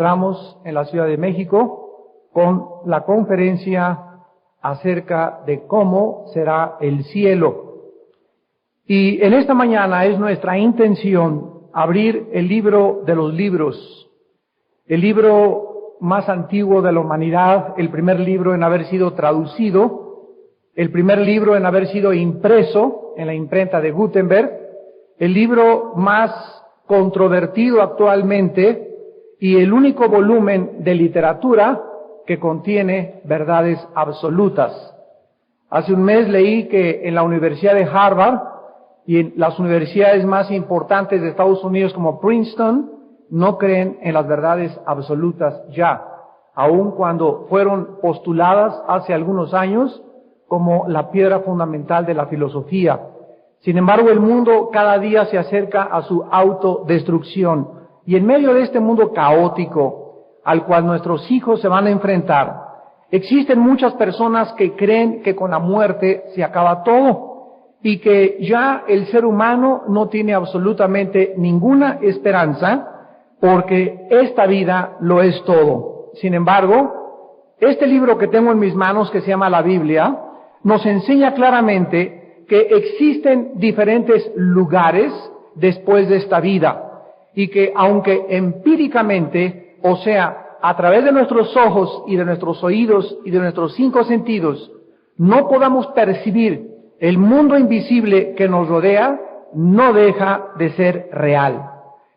Entramos en la Ciudad de México con la conferencia acerca de cómo será el cielo. Y en esta mañana es nuestra intención abrir el libro de los libros, el libro más antiguo de la humanidad, el primer libro en haber sido traducido, el primer libro en haber sido impreso en la imprenta de Gutenberg, el libro más controvertido actualmente y el único volumen de literatura que contiene verdades absolutas. Hace un mes leí que en la Universidad de Harvard y en las universidades más importantes de Estados Unidos como Princeton no creen en las verdades absolutas ya, aun cuando fueron postuladas hace algunos años como la piedra fundamental de la filosofía. Sin embargo, el mundo cada día se acerca a su autodestrucción. Y en medio de este mundo caótico al cual nuestros hijos se van a enfrentar, existen muchas personas que creen que con la muerte se acaba todo y que ya el ser humano no tiene absolutamente ninguna esperanza porque esta vida lo es todo. Sin embargo, este libro que tengo en mis manos, que se llama la Biblia, nos enseña claramente que existen diferentes lugares después de esta vida. Y que aunque empíricamente, o sea, a través de nuestros ojos y de nuestros oídos y de nuestros 5 sentidos, no podamos percibir el mundo invisible que nos rodea, no deja de ser real.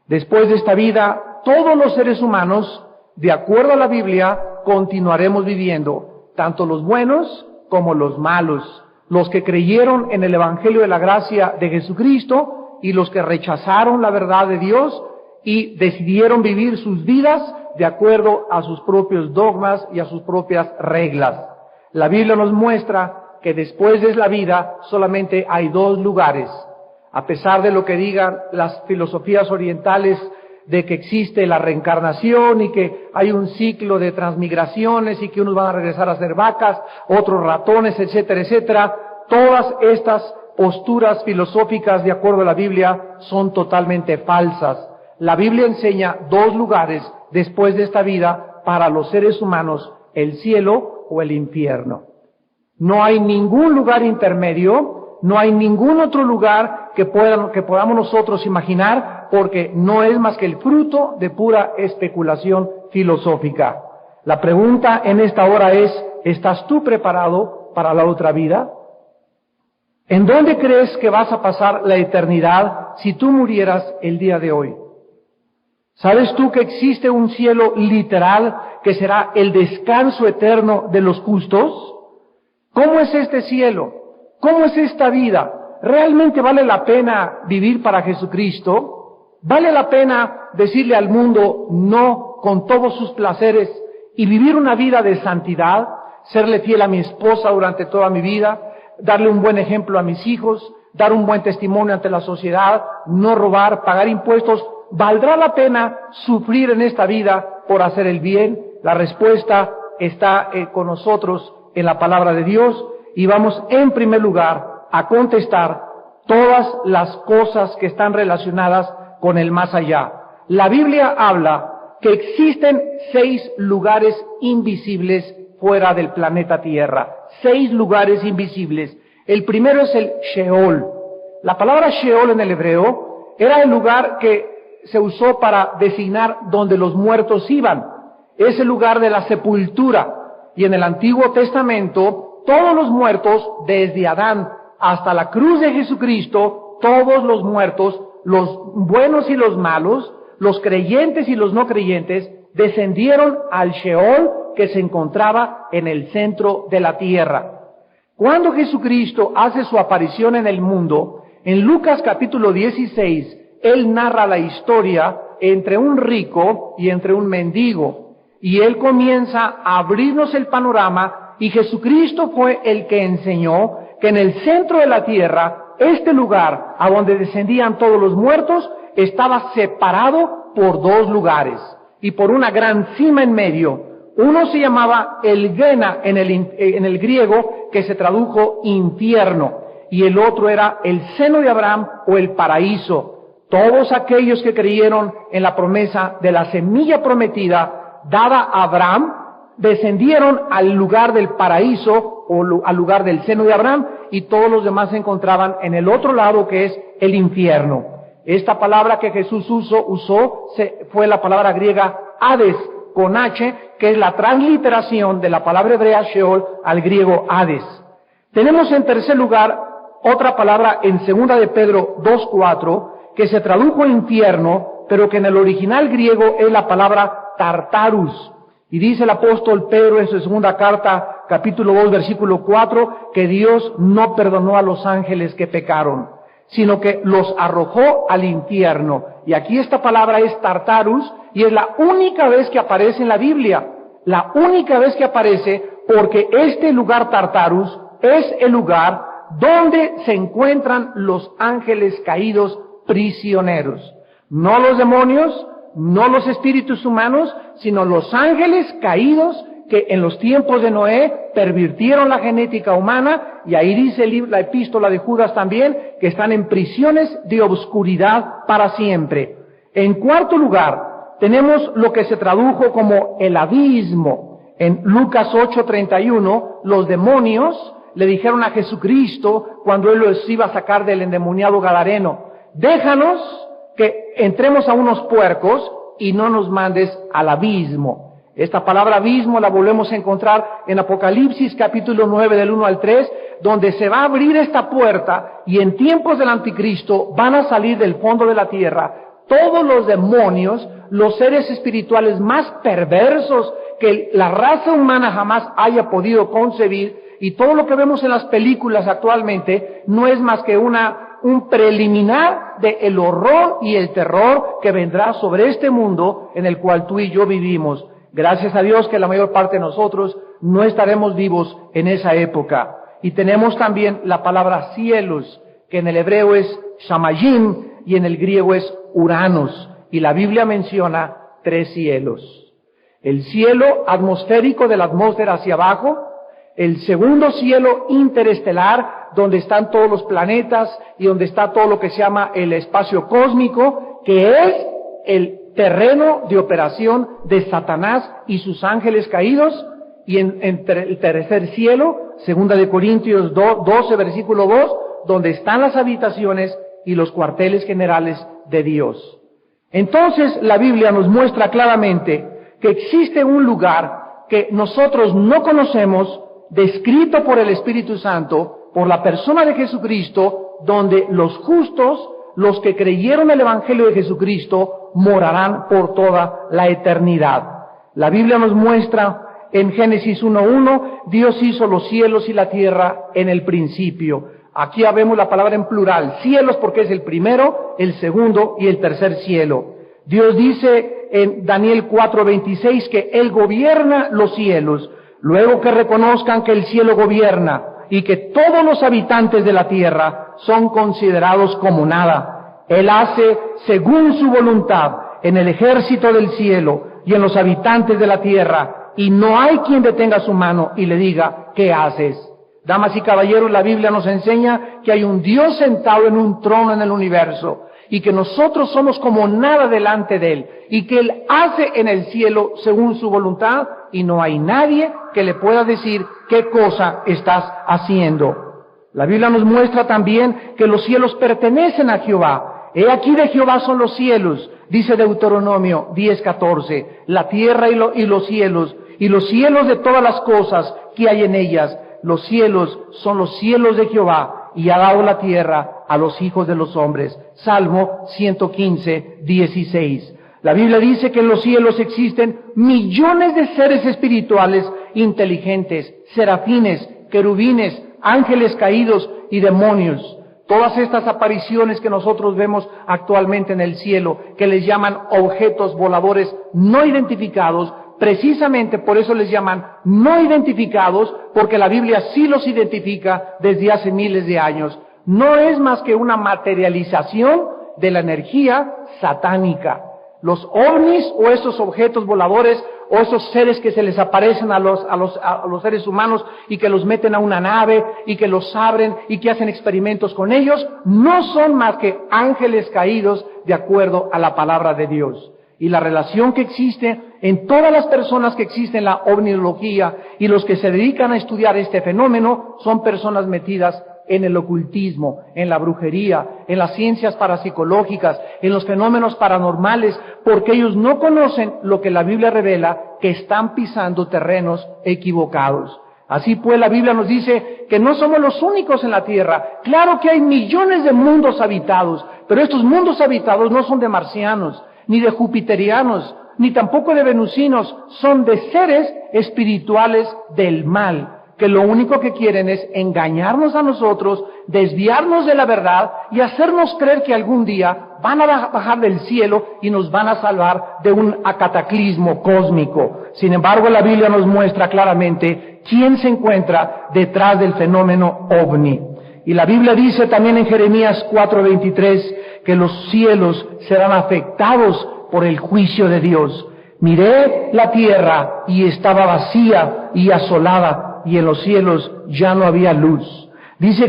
Después de esta vida, todos los seres humanos, de acuerdo a la Biblia, continuaremos viviendo, tanto los buenos como los malos, los que creyeron en el Evangelio de la gracia de Jesucristo, y los que rechazaron la verdad de Dios y decidieron vivir sus vidas de acuerdo a sus propios dogmas y a sus propias reglas. La Biblia nos muestra que después de la vida solamente hay 2 lugares. A pesar de lo que digan las filosofías orientales de que existe la reencarnación y que hay un ciclo de transmigraciones y que unos van a regresar a ser vacas, otros ratones, etcétera, etcétera, todas estas posturas filosóficas de acuerdo a la Biblia son totalmente falsas. La Biblia enseña 2 lugares después de esta vida para los seres humanos, el cielo o el infierno. No hay ningún lugar intermedio, no hay ningún otro lugar que podamos nosotros imaginar, porque no es más que el fruto de pura especulación filosófica. La pregunta en esta hora es, ¿estás tú preparado para la otra vida? ¿En dónde crees que vas a pasar la eternidad si tú murieras el día de hoy? ¿Sabes tú que existe un cielo literal que será el descanso eterno de los justos? ¿Cómo es este cielo? ¿Cómo es esta vida? ¿Realmente vale la pena vivir para Jesucristo? ¿Vale la pena decirle al mundo no con todos sus placeres y vivir una vida de santidad? ¿Serle fiel a mi esposa durante toda mi vida? Darle un buen ejemplo a mis hijos, dar un buen testimonio ante la sociedad, no robar, pagar impuestos. ¿Valdrá la pena sufrir en esta vida por hacer el bien? La respuesta está con nosotros en la palabra de Dios y vamos en primer lugar a contestar todas las cosas que están relacionadas con el más allá. La Biblia habla que existen 6 lugares invisibles fuera del planeta Tierra. 6 lugares invisibles. El primero es el Sheol. La palabra Sheol en el hebreo era el lugar que se usó para designar donde los muertos iban. Es el lugar de la sepultura. Y en el Antiguo Testamento, todos los muertos, desde Adán hasta la cruz de Jesucristo, todos los muertos, los buenos y los malos, los creyentes y los no creyentes, descendieron al Sheol que se encontraba en el centro de la tierra. Cuando Jesucristo hace su aparición en el mundo, en Lucas capítulo 16, Él narra la historia entre un rico y entre un mendigo. Y Él comienza a abrirnos el panorama y Jesucristo fue el que enseñó que en el centro de la tierra, este lugar a donde descendían todos los muertos, estaba separado por 2 lugares y por una gran cima en medio. Uno se llamaba el Gena en el griego, que se tradujo infierno, y el otro era el seno de Abraham o el paraíso. Todos aquellos que creyeron en la promesa de la semilla prometida dada a Abraham, descendieron al lugar del paraíso o al lugar del seno de Abraham, y todos los demás se encontraban en el otro lado, que es el infierno. Esta palabra que Jesús usó fue la palabra griega Hades, con H, que es la transliteración de la palabra hebrea Sheol al griego Hades. Tenemos en tercer lugar otra palabra en 2 de Pedro 2:4, que se tradujo infierno, pero que en el original griego es la palabra Tartarus. Y dice el apóstol Pedro en su segunda carta, capítulo 2, versículo 4, que Dios no perdonó a los ángeles que pecaron, sino que los arrojó al infierno. Y aquí esta palabra es Tartarus, y es la única vez que aparece en la Biblia. La única vez que aparece, porque este lugar Tartarus es el lugar donde se encuentran los ángeles caídos prisioneros. No los demonios, no los espíritus humanos, sino los ángeles caídos que en los tiempos de Noé pervirtieron la genética humana, y ahí dice la epístola de Judas también, que están en prisiones de obscuridad para siempre. En cuarto lugar, tenemos lo que se tradujo como el abismo. En Lucas 8:31, los demonios le dijeron a Jesucristo, cuando Él los iba a sacar del endemoniado gadareno: déjanos que entremos a unos puercos y no nos mandes al abismo. Esta palabra abismo la volvemos a encontrar en Apocalipsis capítulo 9 del 1 al 3, donde se va a abrir esta puerta, y en tiempos del anticristo van a salir del fondo de la tierra todos los demonios, los seres espirituales más perversos que la raza humana jamás haya podido concebir, y todo lo que vemos en las películas actualmente no es más que un preliminar del horror y el terror que vendrá sobre este mundo en el cual tú y yo vivimos. Gracias a Dios que la mayor parte de nosotros no estaremos vivos en esa época. Y tenemos también la palabra cielos, que en el hebreo es shamayim y en el griego es uranos. Y la Biblia menciona 3 cielos. El cielo atmosférico, de la atmósfera hacia abajo; el segundo cielo interestelar, donde están todos los planetas y donde está todo lo que se llama el espacio cósmico, que es el terreno de operación de Satanás y sus ángeles caídos; y en el tercer cielo, 2 de Corintios 12, versículo 2, donde están las habitaciones y los cuarteles generales de Dios. Entonces la Biblia nos muestra claramente que existe un lugar que nosotros no conocemos, descrito por el Espíritu Santo, por la persona de Jesucristo, donde los justos, los que creyeron el Evangelio de Jesucristo, morarán por toda la eternidad. La Biblia nos muestra en Génesis 1:1, Dios hizo los cielos y la tierra en el principio. Aquí ya vemos la palabra en plural, cielos, porque es el primero, el segundo y el tercer cielo. Dios dice en Daniel 4:26 que Él gobierna los cielos. Luego que reconozcan que el cielo gobierna y que todos los habitantes de la tierra son considerados como nada, Él hace según su voluntad en el ejército del cielo y en los habitantes de la tierra, y no hay quien detenga su mano y le diga: ¿qué haces? Damas y caballeros, la Biblia nos enseña que hay un Dios sentado en un trono en el universo, y que nosotros somos como nada delante de Él, y que Él hace en el cielo según su voluntad, y no hay nadie que le pueda decir qué cosa estás haciendo. La Biblia nos muestra también que los cielos pertenecen a Jehová. He aquí de Jehová son los cielos, dice Deuteronomio 10:14, la tierra y los cielos de todas las cosas que hay en ellas. Los cielos son los cielos de Jehová, y ha dado la tierra a los hijos de los hombres. Salmo 115:16. La Biblia dice que en los cielos existen millones de seres espirituales inteligentes, serafines, querubines, ángeles caídos y demonios. Todas estas apariciones que nosotros vemos actualmente en el cielo, que les llaman objetos voladores no identificados, precisamente por eso les llaman no identificados, porque la Biblia sí los identifica desde hace miles de años. No es más que una materialización de la energía satánica. Los ovnis, o esos objetos voladores, o esos seres que se les aparecen a los seres humanos y que los meten a una nave y que los abren y que hacen experimentos con ellos, no son más que ángeles caídos de acuerdo a la palabra de Dios. Y la relación que existe en todas las personas que existen en la ovniología y los que se dedican a estudiar este fenómeno son personas metidas en el ocultismo, en la brujería, en las ciencias parapsicológicas, en los fenómenos paranormales, porque ellos no conocen lo que la Biblia revela, que están pisando terrenos equivocados. Así pues, la Biblia nos dice que no somos los únicos en la tierra. Claro que hay millones de mundos habitados, pero estos mundos habitados no son de marcianos, ni de jupiterianos, ni tampoco de venusinos, son de seres espirituales del mal, que lo único que quieren es engañarnos a nosotros, desviarnos de la verdad y hacernos creer que algún día van a bajar del cielo y nos van a salvar de un cataclismo cósmico. Sin embargo, la Biblia nos muestra claramente quién se encuentra detrás del fenómeno ovni. Y la Biblia dice también en Jeremías 4:23 que los cielos serán afectados por el juicio de Dios. Miré la tierra y estaba vacía y asolada, y en los cielos ya no había luz. Dice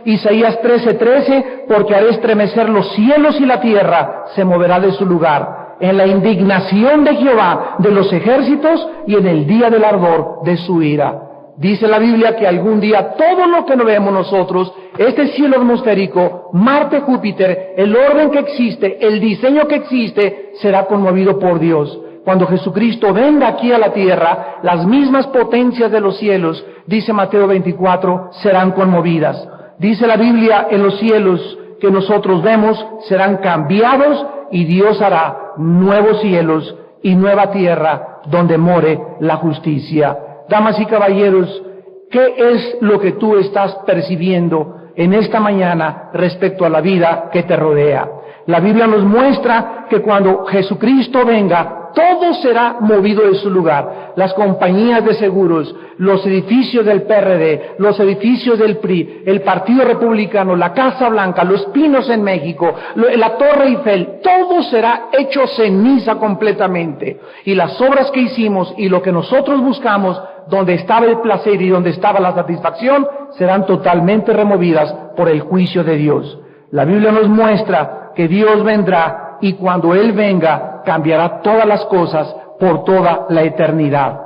Isaías 13:13, porque haré estremecer los cielos y la tierra se moverá de su lugar, en la indignación de Jehová de los ejércitos y en el día del ardor de su ira. Dice la Biblia que algún día todo lo que no vemos nosotros, este cielo atmosférico, Marte, Júpiter, el orden que existe, el diseño que existe, será conmovido por Dios. Cuando Jesucristo venga aquí a la tierra, las mismas potencias de los cielos, dice Mateo 24, serán conmovidas. Dice la Biblia, en los cielos que nosotros vemos serán cambiados y Dios hará nuevos cielos y nueva tierra donde more la justicia. Damas y caballeros, ¿qué es lo que tú estás percibiendo en esta mañana respecto a la vida que te rodea? La Biblia nos muestra que cuando Jesucristo venga, todo será movido de su lugar. Las compañías de seguros, los edificios del PRD, los edificios del PRI, el Partido Republicano, la Casa Blanca, los Pinos en México, la Torre Eiffel, todo será hecho ceniza completamente. Y las obras que hicimos y lo que nosotros buscamos, donde estaba el placer y donde estaba la satisfacción, serán totalmente removidas por el juicio de Dios. La Biblia nos muestra que Dios vendrá y cuando Él venga cambiará todas las cosas por toda la eternidad.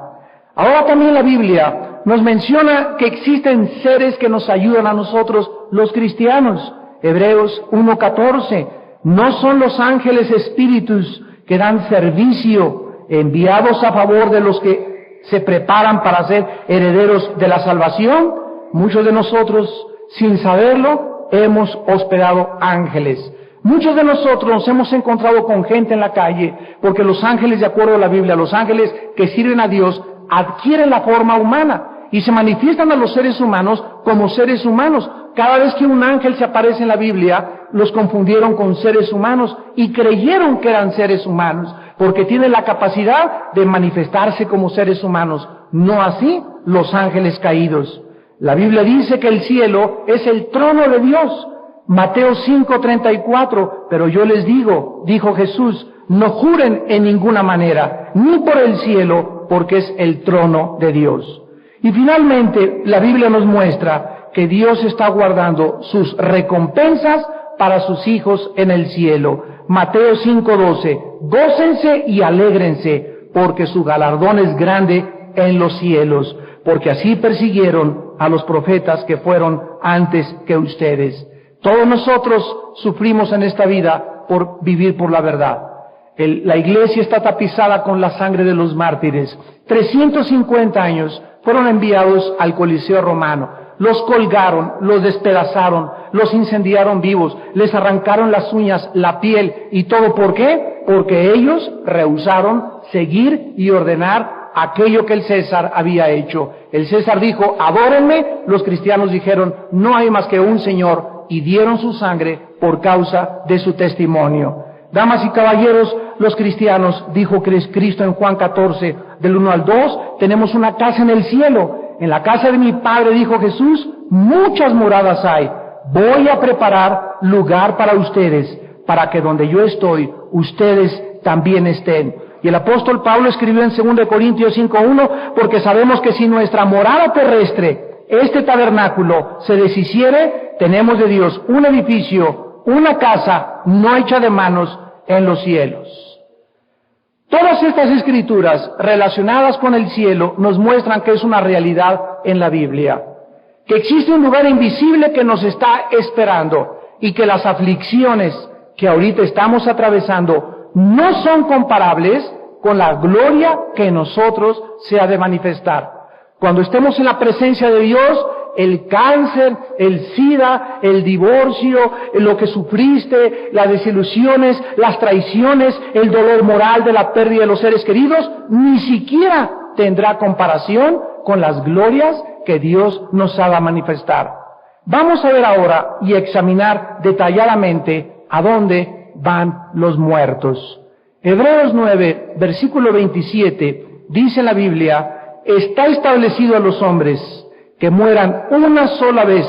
Ahora también la Biblia nos menciona que existen seres que nos ayudan a nosotros los cristianos. Hebreos 1:14, no son los ángeles espíritus que dan servicio enviados a favor de los que se preparan para ser herederos de la salvación. Muchos de nosotros, sin saberlo, hemos hospedado ángeles. Muchos de nosotros nos hemos encontrado con gente en la calle, porque los ángeles, de acuerdo a la Biblia, los ángeles que sirven a Dios, adquieren la forma humana y se manifiestan a los seres humanos como seres humanos. Cada vez que un ángel se aparece en la Biblia, los confundieron con seres humanos y creyeron que eran seres humanos, porque tienen la capacidad de manifestarse como seres humanos. No así los ángeles caídos. La Biblia dice que el cielo es el trono de Dios. Mateo 5:34, pero yo les digo, dijo Jesús, no juren en ninguna manera, ni por el cielo, porque es el trono de Dios. Y finalmente, la Biblia nos muestra que Dios está guardando sus recompensas para sus hijos en el cielo. Mateo 5:12, gócense y alégrense, porque su galardón es grande en los cielos, porque así persiguieron a los profetas que fueron antes que ustedes. Todos nosotros sufrimos en esta vida por vivir por la verdad. La iglesia está tapizada con la sangre de los mártires. 350 años fueron enviados al Coliseo Romano. Los colgaron, los despedazaron, los incendiaron vivos, les arrancaron las uñas, la piel y todo. ¿Por qué? Porque ellos rehusaron seguir y ordenar aquello que el César había hecho. El César dijo, adórenme. Los cristianos dijeron, no hay más que un Señor, y dieron su sangre por causa de su testimonio. Damas y caballeros, los cristianos, dijo Cristo en Juan 14, del 1 al 2, tenemos una casa en el cielo. En la casa de mi Padre, dijo Jesús, muchas moradas hay. Voy a preparar lugar para ustedes, para que donde yo estoy, ustedes también estén. Y el apóstol Pablo escribió en 2 Corintios 5:1, porque sabemos que si nuestra morada terrestre, este tabernáculo, se deshiciere, tenemos de Dios un edificio, una casa no hecha de manos en los cielos. Todas estas escrituras relacionadas con el cielo nos muestran que es una realidad en la Biblia, que existe un lugar invisible que nos está esperando y que las aflicciones que ahorita estamos atravesando no son comparables con la gloria que en nosotros se ha de manifestar. Cuando estemos en la presencia de Dios, el cáncer, el SIDA, el divorcio, lo que sufriste, las desilusiones, las traiciones, el dolor moral de la pérdida de los seres queridos, ni siquiera tendrá comparación con las glorias que Dios nos ha de manifestar. Vamos a ver ahora y examinar detalladamente a dónde van los muertos. Hebreos 9, versículo 27, dice la Biblia: está establecido a los hombres que mueran una sola vez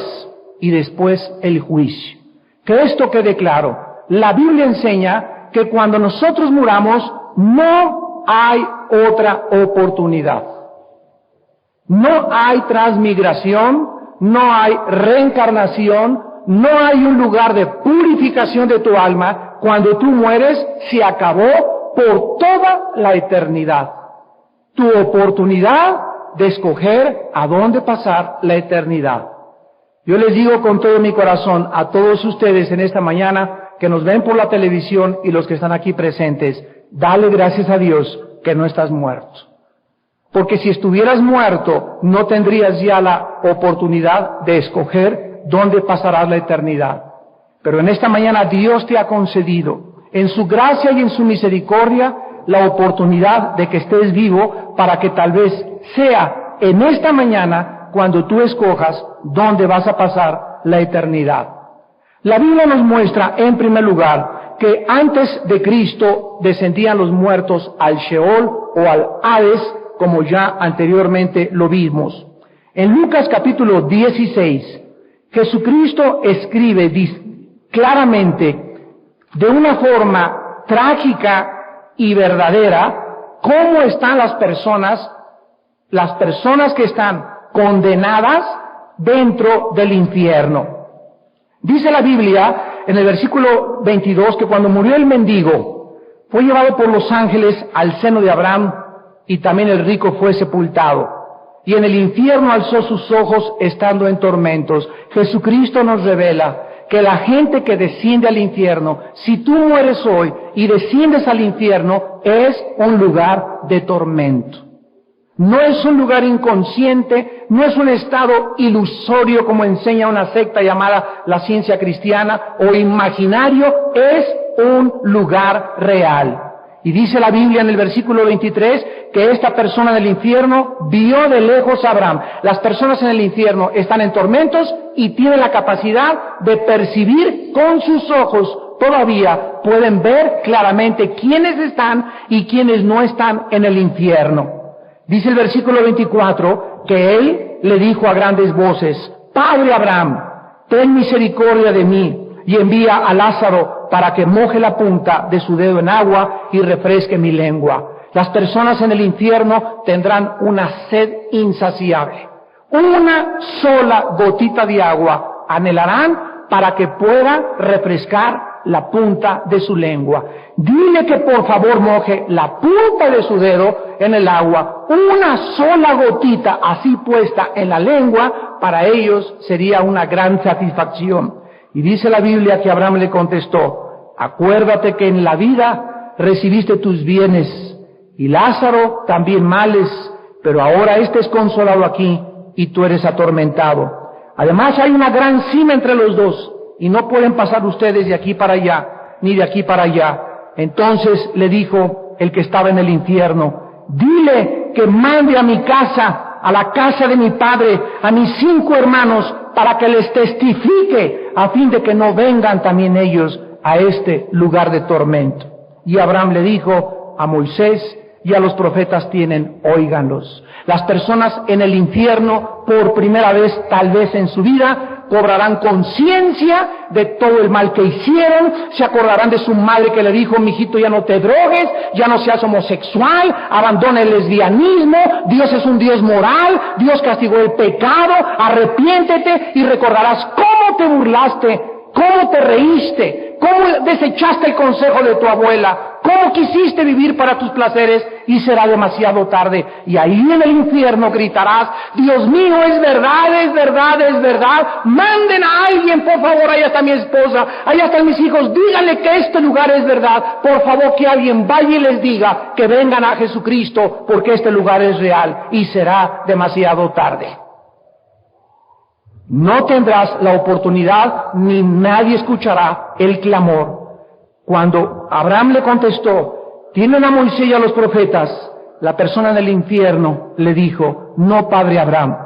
y después el juicio. Que esto quede claro. La Biblia enseña que cuando nosotros muramos no hay otra oportunidad. No hay transmigración, no hay reencarnación, no hay un lugar de purificación de tu alma. Cuando tú mueres, se acabó por toda la eternidad. Tu oportunidad de escoger a dónde pasar la eternidad. Yo les digo con todo mi corazón a todos ustedes en esta mañana que nos ven por la televisión y los que están aquí presentes, dale gracias a Dios que no estás muerto. Porque si estuvieras muerto, no tendrías ya la oportunidad de escoger dónde pasarás la eternidad. Pero en esta mañana Dios te ha concedido, en su gracia y en su misericordia, la oportunidad de que estés vivo para que tal vez sea en esta mañana cuando tú escojas dónde vas a pasar la eternidad. La Biblia nos muestra, en primer lugar, que antes de Cristo descendían los muertos al Sheol o al Hades, como ya anteriormente lo vimos. En Lucas capítulo 16, Jesucristo escribe claramente, de una forma trágica y verdadera, cómo están las personas que están condenadas dentro del infierno. Dice la Biblia en el versículo 22 que cuando murió el mendigo, fue llevado por los ángeles al seno de Abraham, y también el rico fue sepultado. Y en el infierno alzó sus ojos estando en tormentos. Jesucristo nos revela que la gente que desciende al infierno, si tú mueres hoy y desciendes al infierno, es un lugar de tormento. No es un lugar inconsciente, no es un estado ilusorio como enseña una secta llamada la ciencia cristiana o imaginario, es un lugar real. Y dice la Biblia en el versículo 23 que esta persona del infierno vio de lejos a Abraham. Las personas en el infierno están en tormentos y tienen la capacidad de percibir con sus ojos. Todavía pueden ver claramente quiénes están y quiénes no están en el infierno. Dice el versículo 24 que él le dijo a grandes voces: Padre Abraham, ten misericordia de mí y envía a Lázaro para que moje la punta de su dedo en agua y refresque mi lengua. Las personas en el infierno tendrán una sed insaciable. Una sola gotita de agua anhelarán para que pueda refrescar la punta de su lengua. Dile que por favor moje la punta de su dedo en el agua. Una sola gotita así puesta en la lengua, para ellos sería una gran satisfacción. Y dice la Biblia que Abraham le contestó: acuérdate que en la vida recibiste tus bienes y Lázaro también males, pero ahora este es consolado aquí y tú eres atormentado. Además hay una gran cima entre los dos y no pueden pasar ustedes de aquí para allá, ni de aquí para allá. Entonces le dijo el que estaba en el infierno: dile que mande a mi casa, a la casa de mi padre, a mis 5 hermanos, para que les testifique, a fin de que no vengan también ellos a este lugar de tormento. Y Abraham le dijo: a Moisés y a los profetas tienen, óiganlos. Las personas en el infierno, por primera vez tal vez en su vida, cobrarán conciencia de todo el mal que hicieron, se acordarán de su madre que le dijo: mijito, ya no te drogues, ya no seas homosexual, abandona el lesbianismo, Dios es un Dios moral, Dios castigó el pecado, arrepiéntete, y recordarás cómo te burlaste cómo te reíste, cómo desechaste el consejo de tu abuela, cómo quisiste vivir para tus placeres, y será demasiado tarde. Y ahí en el infierno gritarás: Dios mío, es verdad, es verdad, es verdad. Manden a alguien, por favor, allá está mi esposa, allá están mis hijos, díganle que este lugar es verdad. Por favor, que alguien vaya y les diga que vengan a Jesucristo, porque este lugar es real, y será demasiado tarde. No tendrás la oportunidad, ni nadie escuchará el clamor. Cuando Abraham le contestó: tienen a Moisés y a los profetas, la persona del infierno le dijo: no, padre Abraham,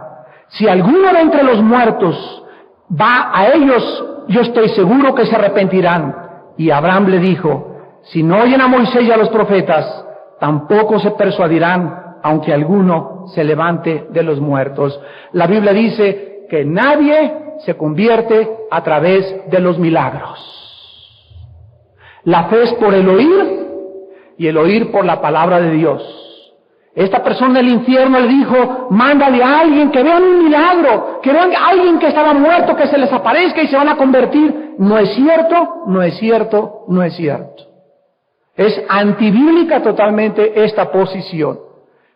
si alguno de entre los muertos va a ellos, yo estoy seguro que se arrepentirán. Y Abraham le dijo: si no oyen a Moisés y a los profetas, tampoco se persuadirán, aunque alguno se levante de los muertos. La Biblia dice que nadie se convierte a través de los milagros. La fe es por el oír, y el oír por la palabra de Dios. Esta persona del infierno le dijo: mándale a alguien, que vean un milagro, que vean a alguien que estaba muerto, que se les aparezca y se van a convertir. No es cierto, no es cierto, no es cierto. Es antibíblica totalmente esta posición.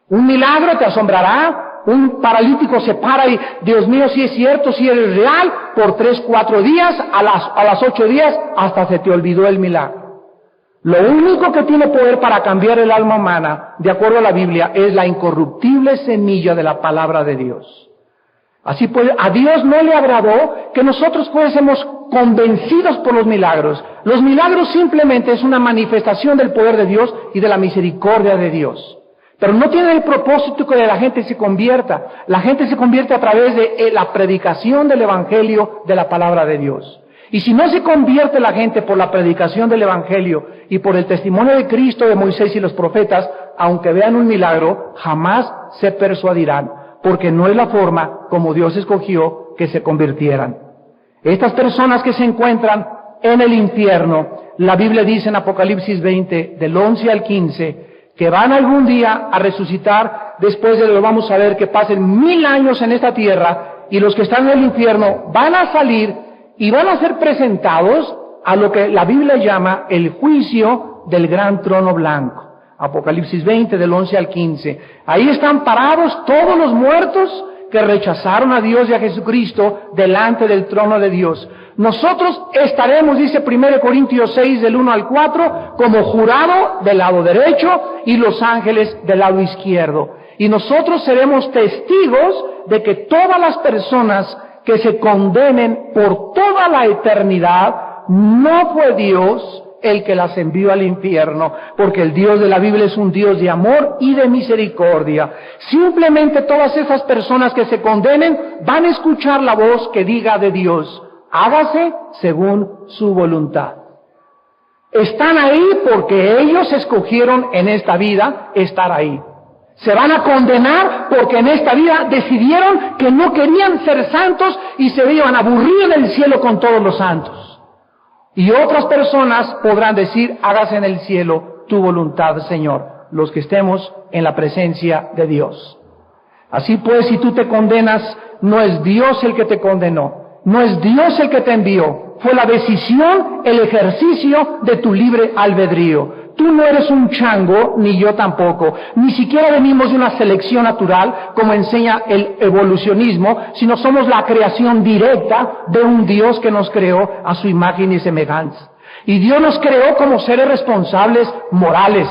Un milagro te asombrará. Un paralítico se para y: Dios mío, si es cierto, si eres real, por 3, 4 días, a las 8 días, hasta se te olvidó el milagro. Lo único que tiene poder para cambiar el alma humana, de acuerdo a la Biblia, es la incorruptible semilla de la palabra de Dios. Así pues, a Dios no le agradó que nosotros fuésemos convencidos por los milagros. Los milagros simplemente es una manifestación del poder de Dios y de la misericordia de Dios. Pero no tiene el propósito que la gente se convierta. La gente se convierte a través de la predicación del Evangelio, de la palabra de Dios. Y si no se convierte la gente por la predicación del Evangelio y por el testimonio de Cristo, de Moisés y los profetas, aunque vean un milagro, jamás se persuadirán, porque no es la forma como Dios escogió que se convirtieran. Estas personas que se encuentran en el infierno, la Biblia dice en Apocalipsis 20, del 11 al 15, que van algún día a resucitar, después de lo vamos a ver, que pasen 1000 años en esta tierra, y los que están en el infierno van a salir y van a ser presentados a lo que la Biblia llama el juicio del gran trono blanco. Apocalipsis 20, del 11 al 15. Ahí están parados todos los muertos que rechazaron a Dios y a Jesucristo delante del trono de Dios. Nosotros estaremos, dice 1 Corintios 6, del 1 al 4, como jurado del lado derecho y los ángeles del lado izquierdo. Y nosotros seremos testigos de que todas las personas que se condenen por toda la eternidad, no fue Dios el que las envió al infierno, porque el Dios de la Biblia es un Dios de amor y de misericordia. Simplemente todas esas personas que se condenen van a escuchar la voz que diga de Dios: hágase según su voluntad. Están ahí porque ellos escogieron en esta vida estar ahí. Se van a condenar porque en esta vida decidieron que no querían ser santos y se iban a aburrir en el cielo con todos los santos. Y otras personas podrán decir: hágase en el cielo tu voluntad, Señor, los que estemos en la presencia de Dios. Así pues, si tú te condenas, no es Dios el que te condenó, no es Dios el que te envió, fue la decisión, el ejercicio de tu libre albedrío. Tú no eres un chango, ni yo tampoco. Ni siquiera venimos de una selección natural, como enseña el evolucionismo, sino somos la creación directa de un Dios que nos creó a su imagen y semejanza. Y Dios nos creó como seres responsables morales.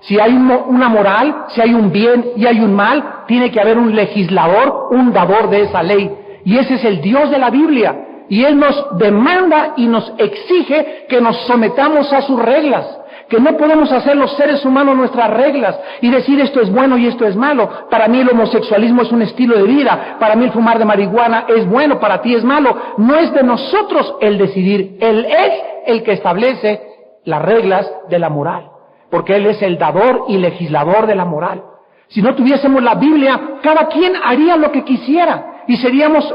Si hay una moral, si hay un bien y hay un mal, tiene que haber un legislador, un dador de esa ley. Y ese es el Dios de la Biblia. Y Él nos demanda y nos exige que nos sometamos a sus reglas. Que no podemos hacer los seres humanos nuestras reglas y decir esto es bueno y esto es malo. Para mí el homosexualismo es un estilo de vida. Para mí el fumar de marihuana es bueno, para ti es malo. No es de nosotros el decidir. Él es el que establece las reglas de la moral. Porque Él es el dador y legislador de la moral. Si no tuviésemos la Biblia, cada quien haría lo que quisiera. Y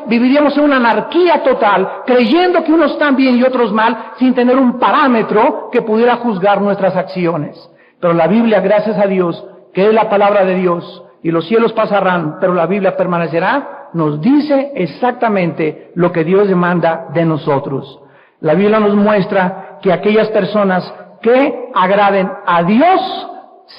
viviríamos en una anarquía total, creyendo que unos están bien y otros mal, sin tener un parámetro que pudiera juzgar nuestras acciones. Pero la Biblia, gracias a Dios, que es la palabra de Dios, y los cielos pasarán, pero la Biblia permanecerá, nos dice exactamente lo que Dios demanda de nosotros. La Biblia nos muestra que aquellas personas que agraden a Dios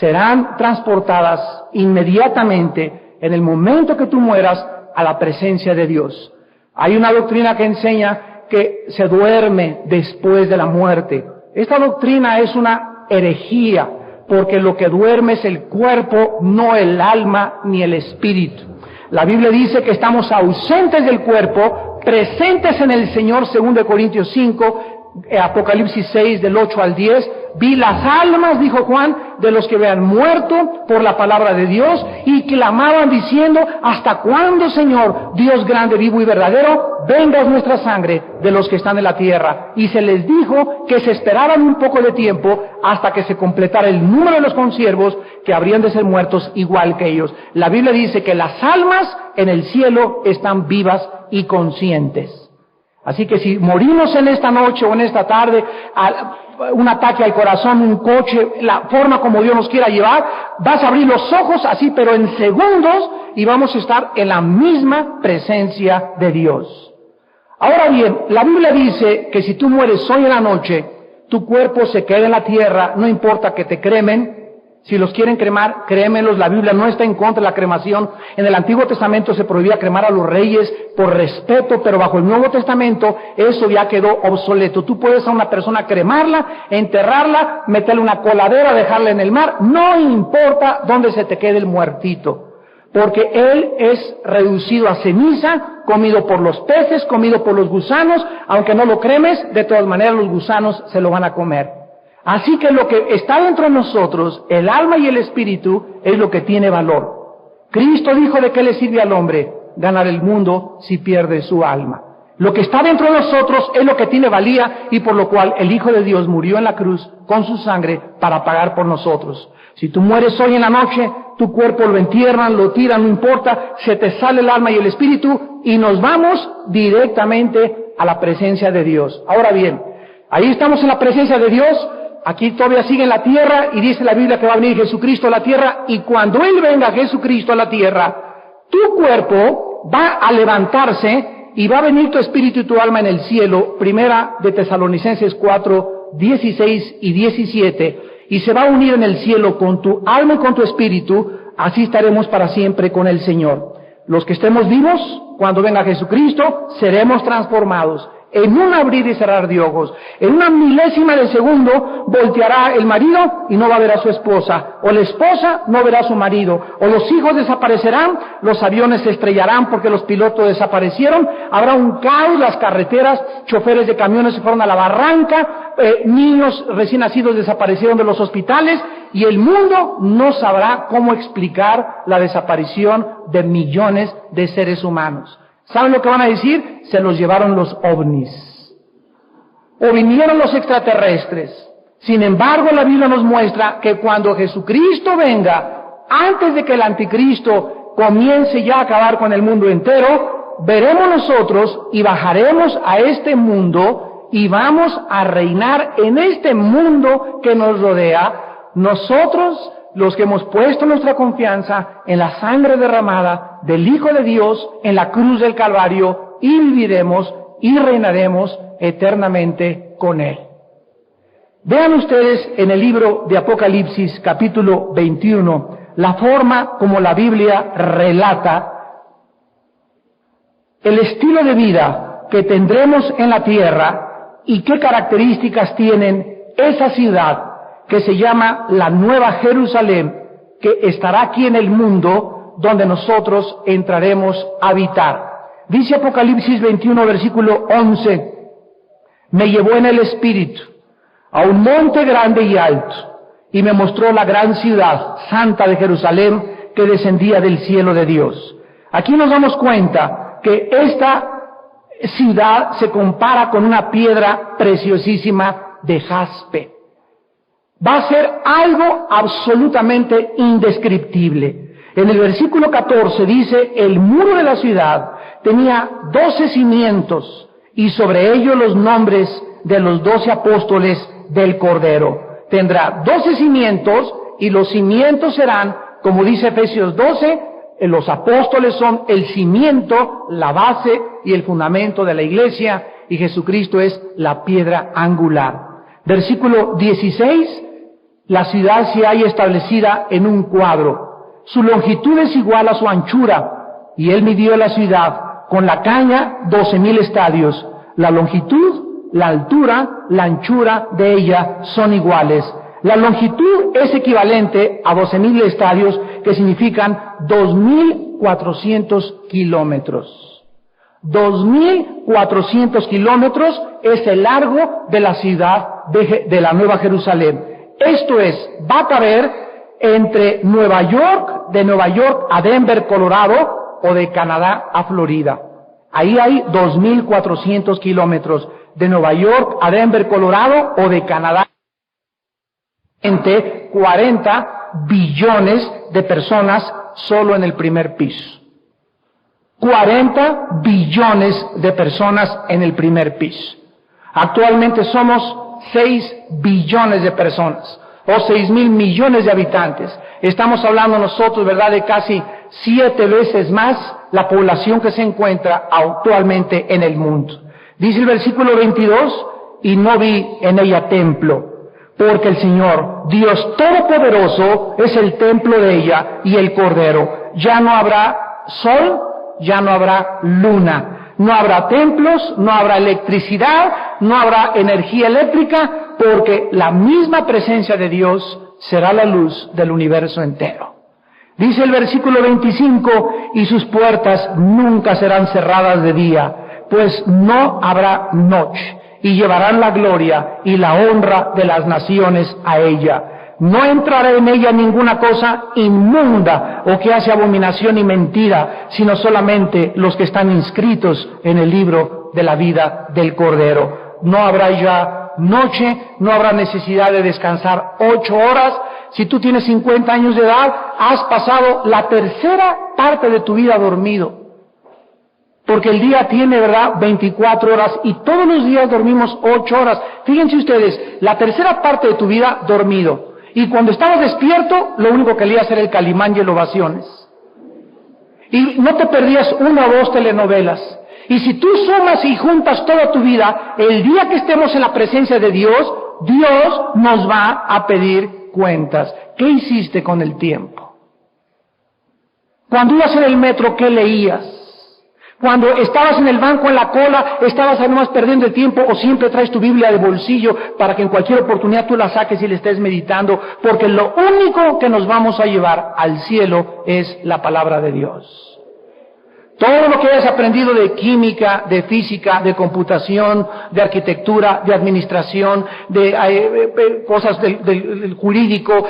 serán transportadas inmediatamente, en el momento que tú mueras, a la presencia de Dios. Hay una doctrina que enseña que se duerme después de la muerte. Esta doctrina es una herejía, porque lo que duerme es el cuerpo, no el alma ni el espíritu. La Biblia dice que estamos ausentes del cuerpo, presentes en el Señor, 2 Corintios 5, Apocalipsis 6, del 8 al 10, vi las almas, dijo Juan, de los que habían muerto por la palabra de Dios, y clamaban diciendo, ¿hasta cuándo, Señor, Dios grande, vivo y verdadero, vengas nuestra sangre de los que están en la tierra? Y se les dijo que se esperaban un poco de tiempo hasta que se completara el número de los consiervos que habrían de ser muertos igual que ellos. La Biblia dice que las almas en el cielo están vivas y conscientes. Así que si morimos en esta noche o en esta tarde, un ataque al corazón, un coche, la forma como Dios nos quiera llevar, vas a abrir los ojos así, pero en segundos, y vamos a estar en la misma presencia de Dios. Ahora bien, la Biblia dice que si tú mueres hoy en la noche, tu cuerpo se queda en la tierra, no importa que te cremen. Si los quieren cremar, créemelos, la Biblia no está en contra de la cremación. En el Antiguo Testamento se prohibía cremar a los reyes por respeto, pero bajo el Nuevo Testamento eso ya quedó obsoleto. Tú puedes a una persona cremarla, enterrarla, meterle una coladera, dejarla en el mar, no importa dónde se te quede el muertito, porque él es reducido a ceniza, comido por los peces, comido por los gusanos. Aunque no lo cremes, de todas maneras los gusanos se lo van a comer. Así que lo que está dentro de nosotros, el alma y el espíritu, es lo que tiene valor. Cristo dijo: ¿de qué le sirve al hombre ganar el mundo si pierde su alma? Lo que está dentro de nosotros es lo que tiene valía, y por lo cual el Hijo de Dios murió en la cruz con su sangre para pagar por nosotros. Si tú mueres hoy en la noche, tu cuerpo lo entierran, lo tiran, no importa, se te sale el alma y el espíritu y nos vamos directamente a la presencia de Dios. Ahora bien, ahí estamos en la presencia de Dios. Aquí todavía sigue en la tierra, y dice la Biblia que va a venir Jesucristo a la tierra, y cuando Él venga, Jesucristo, a la tierra, tu cuerpo va a levantarse y va a venir tu espíritu y tu alma en el cielo. Primera de Tesalonicenses 4, 16 y 17, y se va a unir en el cielo con tu alma y con tu espíritu. Así estaremos para siempre con el Señor. Los que estemos vivos, cuando venga Jesucristo, seremos transformados. En un abrir y cerrar de ojos, en una milésima de segundo, volteará el marido y no va a ver a su esposa, o la esposa no verá a su marido, o los hijos desaparecerán, los aviones se estrellarán porque los pilotos desaparecieron, habrá un caos, las carreteras, choferes de camiones se fueron a la barranca, niños recién nacidos desaparecieron de los hospitales, y el mundo no sabrá cómo explicar la desaparición de millones de seres humanos. ¿Saben lo que van a decir? Se los llevaron los ovnis, o vinieron los extraterrestres. Sin embargo, la Biblia nos muestra que cuando Jesucristo venga, antes de que el anticristo comience ya a acabar con el mundo entero, veremos nosotros y bajaremos a este mundo y vamos a reinar en este mundo que nos rodea. Nosotros, los que hemos puesto nuestra confianza en la sangre derramada del Hijo de Dios en la cruz del Calvario, y viviremos y reinaremos eternamente con Él. Vean ustedes en el libro de Apocalipsis, capítulo 21, la forma como la Biblia relata el estilo de vida que tendremos en la tierra y qué características tienen esa ciudad que se llama la Nueva Jerusalén, que estará aquí en el mundo, donde nosotros entraremos a habitar. Dice Apocalipsis 21, versículo 11, me llevó en el espíritu a un monte grande y alto, y me mostró la gran ciudad santa de Jerusalén, que descendía del cielo de Dios. Aquí nos damos cuenta que esta ciudad se compara con una piedra preciosísima de jaspe. Va a ser algo absolutamente indescriptible. En el versículo 14 dice, el muro de la ciudad tenía 12 cimientos, y sobre ellos los nombres de los 12 apóstoles del Cordero. Tendrá 12 cimientos, y los cimientos serán, como dice Efesios 12, los apóstoles son el cimiento, la base y el fundamento de la iglesia, y Jesucristo es la piedra angular. Versículo 16, la ciudad se halla establecida en un cuadro. Su longitud es igual a su anchura, y él midió la ciudad con la caña 12,000 estadios. La longitud, la altura, la anchura de ella son iguales. La longitud es equivalente a 12,000 estadios, que significan 2,400 kilómetros. 2,400 kilómetros es el largo de la ciudad de la Nueva Jerusalén. Esto es, va a caber entre Nueva York, de Nueva York a Denver, Colorado, o de Canadá a Florida. Ahí hay 2,400 kilómetros, de Nueva York a Denver, Colorado, o de Canadá. Entre 40 billones de personas solo en el primer piso. 40 billones de personas en el primer piso. Actualmente somos 6 billones de personas, o 6,000 millones de habitantes. Estamos hablando nosotros, ¿verdad?, de casi 7 veces más la población que se encuentra actualmente en el mundo. Dice el versículo 22, y no vi en ella templo, porque el Señor, Dios Todopoderoso, es el templo de ella y el Cordero. Ya no habrá sol, ya no habrá luna, no habrá templos, no habrá electricidad, no habrá energía eléctrica, porque la misma presencia de Dios será la luz del universo entero. Dice el versículo 25, y sus puertas nunca serán cerradas de día, pues no habrá noche, y llevarán la gloria y la honra de las naciones a ella. No entrará en ella ninguna cosa inmunda o que hace abominación y mentira, sino solamente los que están inscritos en el libro de la vida del Cordero. No habrá ya noche, no habrá necesidad de descansar 8 horas. Si tú tienes 50 años de edad, has pasado la tercera parte de tu vida dormido. Porque el día tiene, ¿verdad?, 24 horas y todos los días dormimos 8 horas. Fíjense ustedes, la tercera parte de tu vida dormido. Y cuando estabas despierto, lo único que leías era el Calimán y el Ovaciones. Y no te perdías 1 o 2 telenovelas. Y si tú sumas y juntas toda tu vida, el día que estemos en la presencia de Dios, Dios nos va a pedir cuentas. ¿Qué hiciste con el tiempo? Cuando ibas en el metro, ¿qué leías? Cuando estabas en el banco en la cola, estabas además perdiendo el tiempo, o siempre traes tu Biblia de bolsillo para que en cualquier oportunidad tú la saques y la estés meditando, porque lo único que nos vamos a llevar al cielo es la palabra de Dios. Todo lo que hayas aprendido de química, de física, de computación, de arquitectura, de administración, de cosas del jurídico,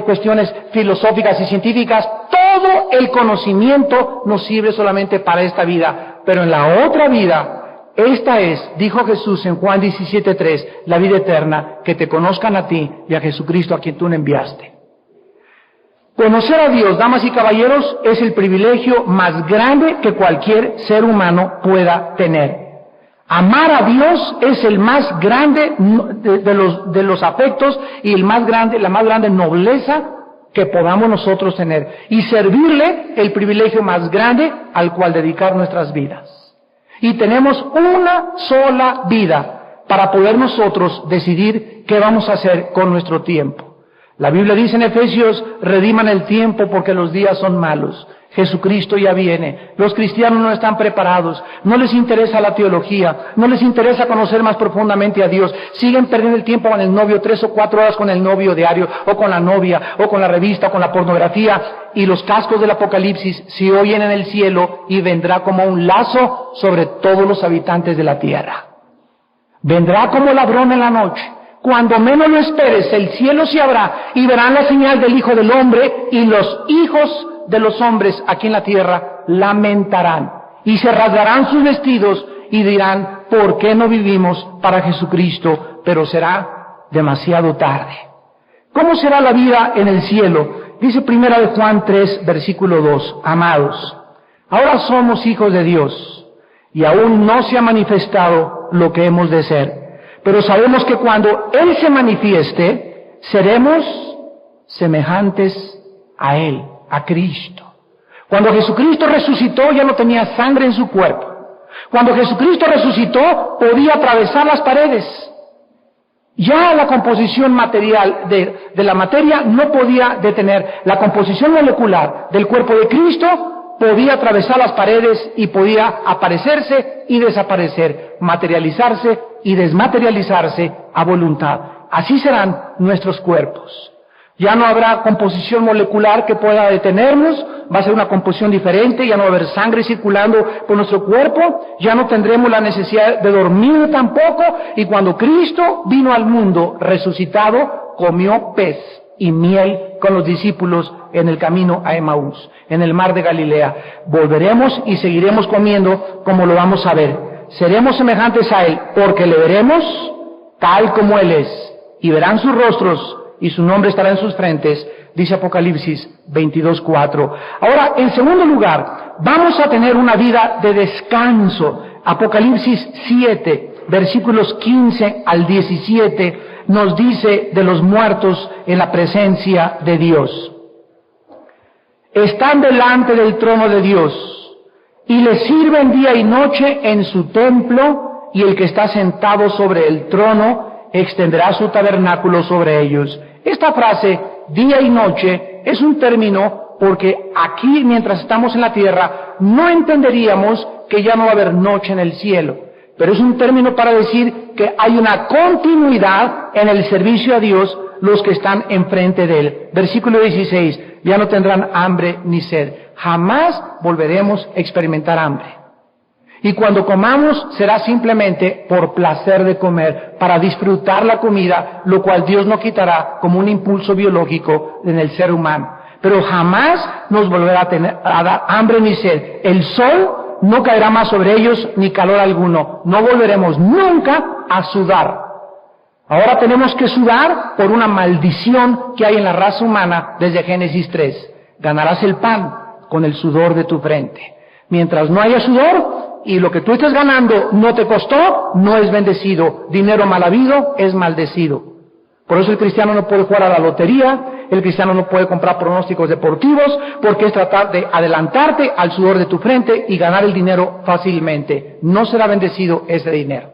cuestiones filosóficas y científicas, todo el conocimiento nos sirve solamente para esta vida. Pero en la otra vida, esta es, dijo Jesús en Juan 17:3, la vida eterna, que te conozcan a ti y a Jesucristo a quien tú me enviaste. Conocer a Dios, damas y caballeros, es el privilegio más grande que cualquier ser humano pueda tener. Amar a Dios es el más grande de los afectos y la más grande nobleza que podamos nosotros tener. Y servirle, el privilegio más grande al cual dedicar nuestras vidas. Y tenemos una sola vida para poder nosotros decidir qué vamos a hacer con nuestro tiempo. La Biblia dice en Efesios, rediman el tiempo porque los días son malos. Jesucristo ya viene. Los cristianos no están preparados. No les interesa la teología. No les interesa conocer más profundamente a Dios. Siguen perdiendo el tiempo con el novio, 3 o 4 horas con el novio diario, o con la novia, o con la revista, o con la pornografía. Y los cascos del Apocalipsis se oyen en el cielo y vendrá como un lazo sobre todos los habitantes de la tierra. Vendrá como ladrón en la noche. Cuando menos lo esperes, el cielo se abrirá y verán la señal del Hijo del Hombre, y los hijos de los hombres aquí en la tierra lamentarán y se rasgarán sus vestidos y dirán, ¿por qué no vivimos para Jesucristo? Pero será demasiado tarde. ¿Cómo será la vida en el cielo? Dice 1 de Juan 3, versículo 2, amados, ahora somos hijos de Dios y aún no se ha manifestado lo que hemos de ser. Pero sabemos que cuando Él se manifieste, seremos semejantes a Él, a Cristo. Cuando Jesucristo resucitó, ya no tenía sangre en su cuerpo. Cuando Jesucristo resucitó, podía atravesar las paredes. Ya la composición material de la materia no podía detener. La composición molecular del cuerpo de Cristo podía atravesar las paredes y podía aparecerse y desaparecer, materializarse y desmaterializarse a voluntad. Así serán nuestros cuerpos. Ya no habrá composición molecular que pueda detenernos, va a ser una composición diferente, ya no va a haber sangre circulando por nuestro cuerpo, ya no tendremos la necesidad de dormir tampoco, y cuando Cristo vino al mundo resucitado, comió pez y miel con los discípulos en el camino a Emaús, en el mar de Galilea. Volveremos y seguiremos comiendo como lo vamos a ver. Seremos semejantes a Él porque le veremos tal como Él es, y verán sus rostros, y su nombre estará en sus frentes, dice Apocalipsis 22:4. Ahora, en segundo lugar, vamos a tener una vida de descanso. Apocalipsis 7, versículos 15 al 17, nos dice de los muertos en la presencia de Dios. Están delante del trono de Dios, y le sirven día y noche en su templo, y el que está sentado sobre el trono extenderá su tabernáculo sobre ellos. Esta frase, día y noche, es un término porque aquí, mientras estamos en la tierra, no entenderíamos que ya no va a haber noche en el cielo. Pero es un término para decir que hay una continuidad en el servicio a Dios los que están enfrente de Él. Versículo 16, ya no tendrán hambre ni sed. Jamás volveremos a experimentar hambre. Y cuando comamos será simplemente por placer de comer, para disfrutar la comida, lo cual Dios no quitará como un impulso biológico en el ser humano. Pero jamás nos volverá a dar hambre ni sed. El sol no caerá más sobre ellos, ni calor alguno. No volveremos nunca a sudar. Ahora tenemos que sudar por una maldición que hay en la raza humana desde Génesis 3. Ganarás el pan con el sudor de tu frente. Mientras no haya sudor, y lo que tú estás ganando no te costó, no es bendecido. Dinero mal habido es maldecido. Por eso el cristiano no puede jugar a la lotería, el cristiano no puede comprar pronósticos deportivos, porque es tratar de adelantarte al sudor de tu frente y ganar el dinero fácilmente. No será bendecido ese dinero.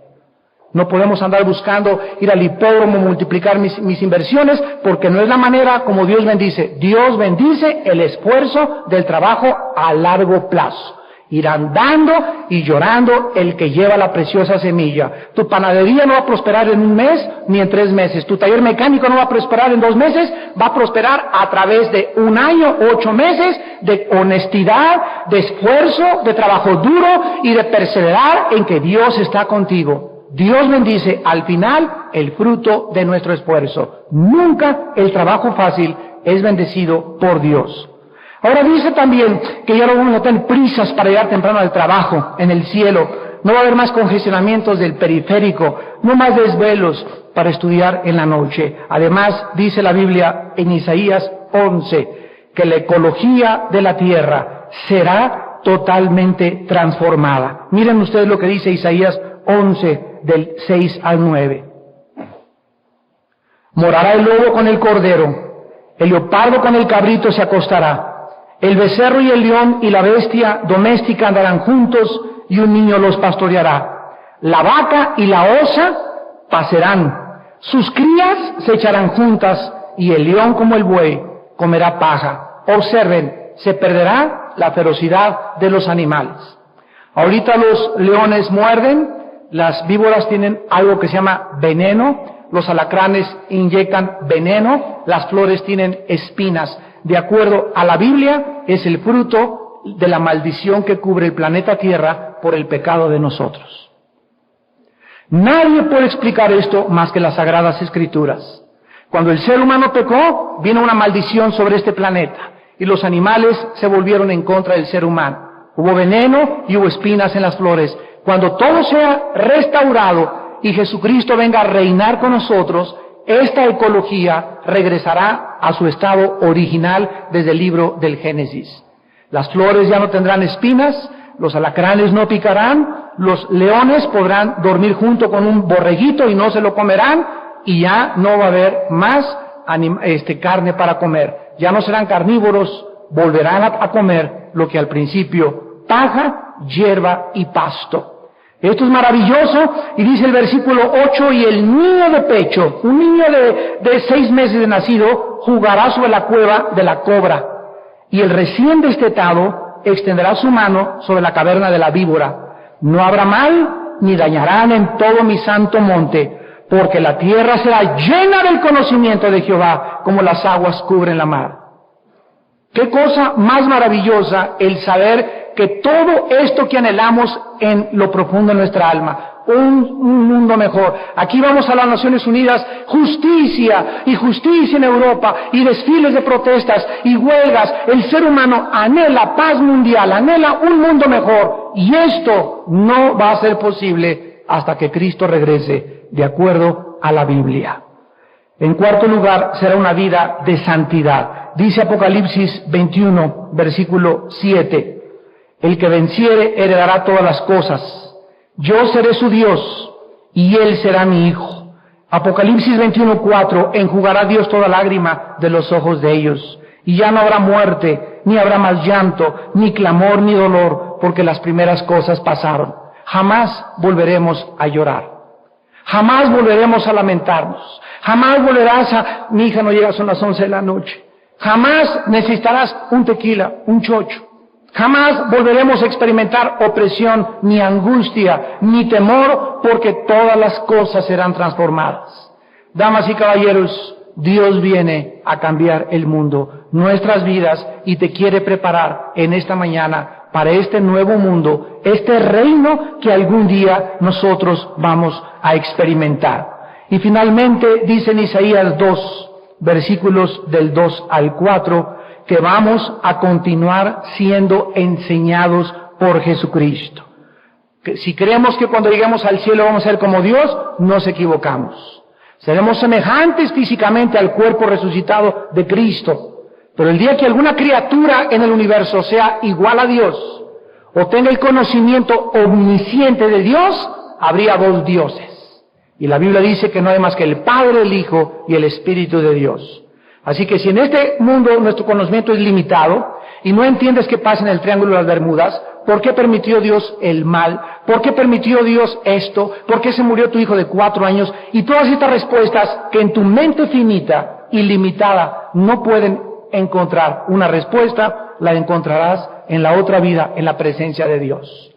No podemos andar buscando ir al hipódromo, multiplicar mis inversiones, porque no es la manera como Dios bendice. Dios bendice el esfuerzo del trabajo a largo plazo. Irán dando y llorando el que lleva la preciosa semilla. Tu panadería no va a prosperar en un mes ni en 3 meses. Tu taller mecánico no va a prosperar en 2 meses. Va a prosperar a través de 1 año, 8 meses de honestidad, de esfuerzo, de trabajo duro y de perseverar en que Dios está contigo. Dios bendice al final el fruto de nuestro esfuerzo. Nunca el trabajo fácil es bendecido por Dios. Ahora dice también que ya no vamos a tener prisas para llegar temprano al trabajo en el cielo. No va a haber más congestionamientos del periférico, no más desvelos para estudiar en la noche. Además, dice la Biblia en Isaías 11, que la ecología de la tierra será totalmente transformada. Miren ustedes lo que dice Isaías 11, del 6 al 9. Morará el lobo con el cordero, el leopardo con el cabrito se acostará. El becerro y el león y la bestia doméstica andarán juntos, y un niño los pastoreará. La vaca y la osa pasarán, sus crías se echarán juntas, y el león como el buey comerá paja. Observen, se perderá la ferocidad de los animales. Ahorita los leones muerden, las víboras tienen algo que se llama veneno, los alacranes inyectan veneno, las flores tienen espinas. De acuerdo a la Biblia, es el fruto de la maldición que cubre el planeta Tierra por el pecado de nosotros. Nadie puede explicar esto más que las Sagradas Escrituras. Cuando el ser humano pecó, vino una maldición sobre este planeta, y los animales se volvieron en contra del ser humano. Hubo veneno y hubo espinas en las flores. Cuando todo sea restaurado y Jesucristo venga a reinar con nosotros, esta ecología regresará a su estado original desde el libro del Génesis. Las flores ya no tendrán espinas, los alacranes no picarán, los leones podrán dormir junto con un borreguito y no se lo comerán, y ya no va a haber más carne para comer. Ya no serán carnívoros, volverán a comer lo que al principio paja, hierba y pasto. Esto es maravilloso, y dice el versículo 8, y el niño de pecho, un niño de 6 meses de nacido, jugará sobre la cueva de la cobra, y el recién destetado extenderá su mano sobre la caverna de la víbora. No habrá mal, ni dañarán en todo mi santo monte, porque la tierra será llena del conocimiento de Jehová, como las aguas cubren la mar. Qué cosa más maravillosa el saber que todo esto que anhelamos en lo profundo de nuestra alma, un mundo mejor. Aquí vamos a las Naciones Unidas, justicia y justicia en Europa, y desfiles de protestas y huelgas. El ser humano anhela paz mundial, anhela un mundo mejor, y esto no va a ser posible hasta que Cristo regrese, de acuerdo a la Biblia. En cuarto lugar, será una vida de santidad. Dice Apocalipsis 21, versículo 7. El que venciere heredará todas las cosas. Yo seré su Dios, y él será mi hijo. Apocalipsis 21:4. Enjugará Dios toda lágrima de los ojos de ellos. Y ya no habrá muerte, ni habrá más llanto, ni clamor, ni dolor, porque las primeras cosas pasaron. Jamás volveremos a llorar. Jamás volveremos a lamentarnos. Jamás volverás a, mi hija no llega, son las 11 de la noche. Jamás necesitarás un tequila, un chocho. Jamás volveremos a experimentar opresión, ni angustia, ni temor, porque todas las cosas serán transformadas. Damas y caballeros, Dios viene a cambiar el mundo, nuestras vidas, y te quiere preparar en esta mañana para este nuevo mundo, este reino que algún día nosotros vamos a experimentar. Y finalmente dice en Isaías 2, versículos del 2 al 4, que vamos a continuar siendo enseñados por Jesucristo. Que si creemos que cuando lleguemos al cielo vamos a ser como Dios, nos equivocamos. Seremos semejantes físicamente al cuerpo resucitado de Cristo. Pero el día que alguna criatura en el universo sea igual a Dios, o tenga el conocimiento omnisciente de Dios, habría 2 dioses. Y la Biblia dice que no hay más que el Padre, el Hijo y el Espíritu de Dios. Así que si en este mundo nuestro conocimiento es limitado y no entiendes qué pasa en el Triángulo de las Bermudas, ¿por qué permitió Dios el mal? ¿Por qué permitió Dios esto? ¿Por qué se murió tu hijo de 4 años? Y todas estas respuestas que en tu mente finita y limitada no pueden encontrar una respuesta, la encontrarás en la otra vida, en la presencia de Dios.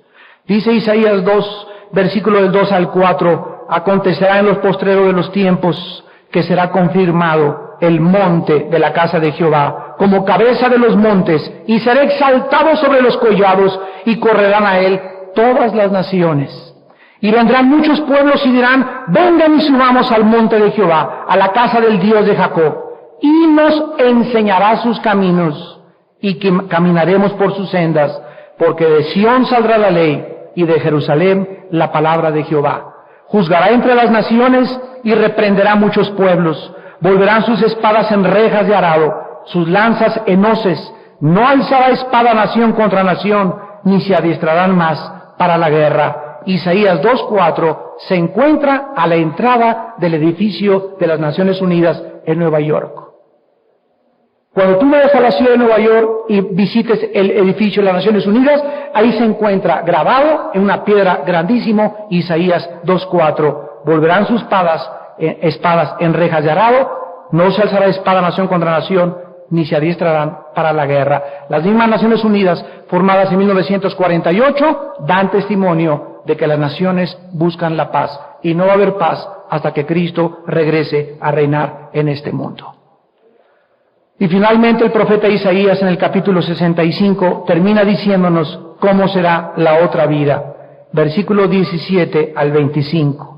Dice Isaías 2, versículo del 2 al 4, acontecerá en los postreros de los tiempos que será confirmado el monte de la casa de Jehová como cabeza de los montes, y será exaltado sobre los collados, y correrán a él todas las naciones. Y vendrán muchos pueblos y dirán: vengan y subamos al monte de Jehová, a la casa del Dios de Jacob, y nos enseñará sus caminos, y que caminaremos por sus sendas, porque de Sión saldrá la ley, y de Jerusalén la palabra de Jehová. Juzgará entre las naciones y reprenderá muchos pueblos. Volverán sus espadas en rejas de arado, sus lanzas en hoces. No alzará espada nación contra nación, ni se adiestrarán más para la guerra. Isaías 2:4 se encuentra a la entrada del edificio de las Naciones Unidas en Nueva York. Cuando tú vayas a la ciudad de Nueva York y visites el edificio de las Naciones Unidas, ahí se encuentra grabado en una piedra grandísimo Isaías 2:4. Volverán sus espadas en rejas de arado, no se alzará espada nación contra nación, ni se adiestrarán para la guerra. Las mismas Naciones Unidas, formadas en 1948, dan testimonio de que las naciones buscan la paz, y no va a haber paz hasta que Cristo regrese a reinar en este mundo. Y finalmente el profeta Isaías en el capítulo 65 termina diciéndonos cómo será la otra vida. Versículo 17 al 25.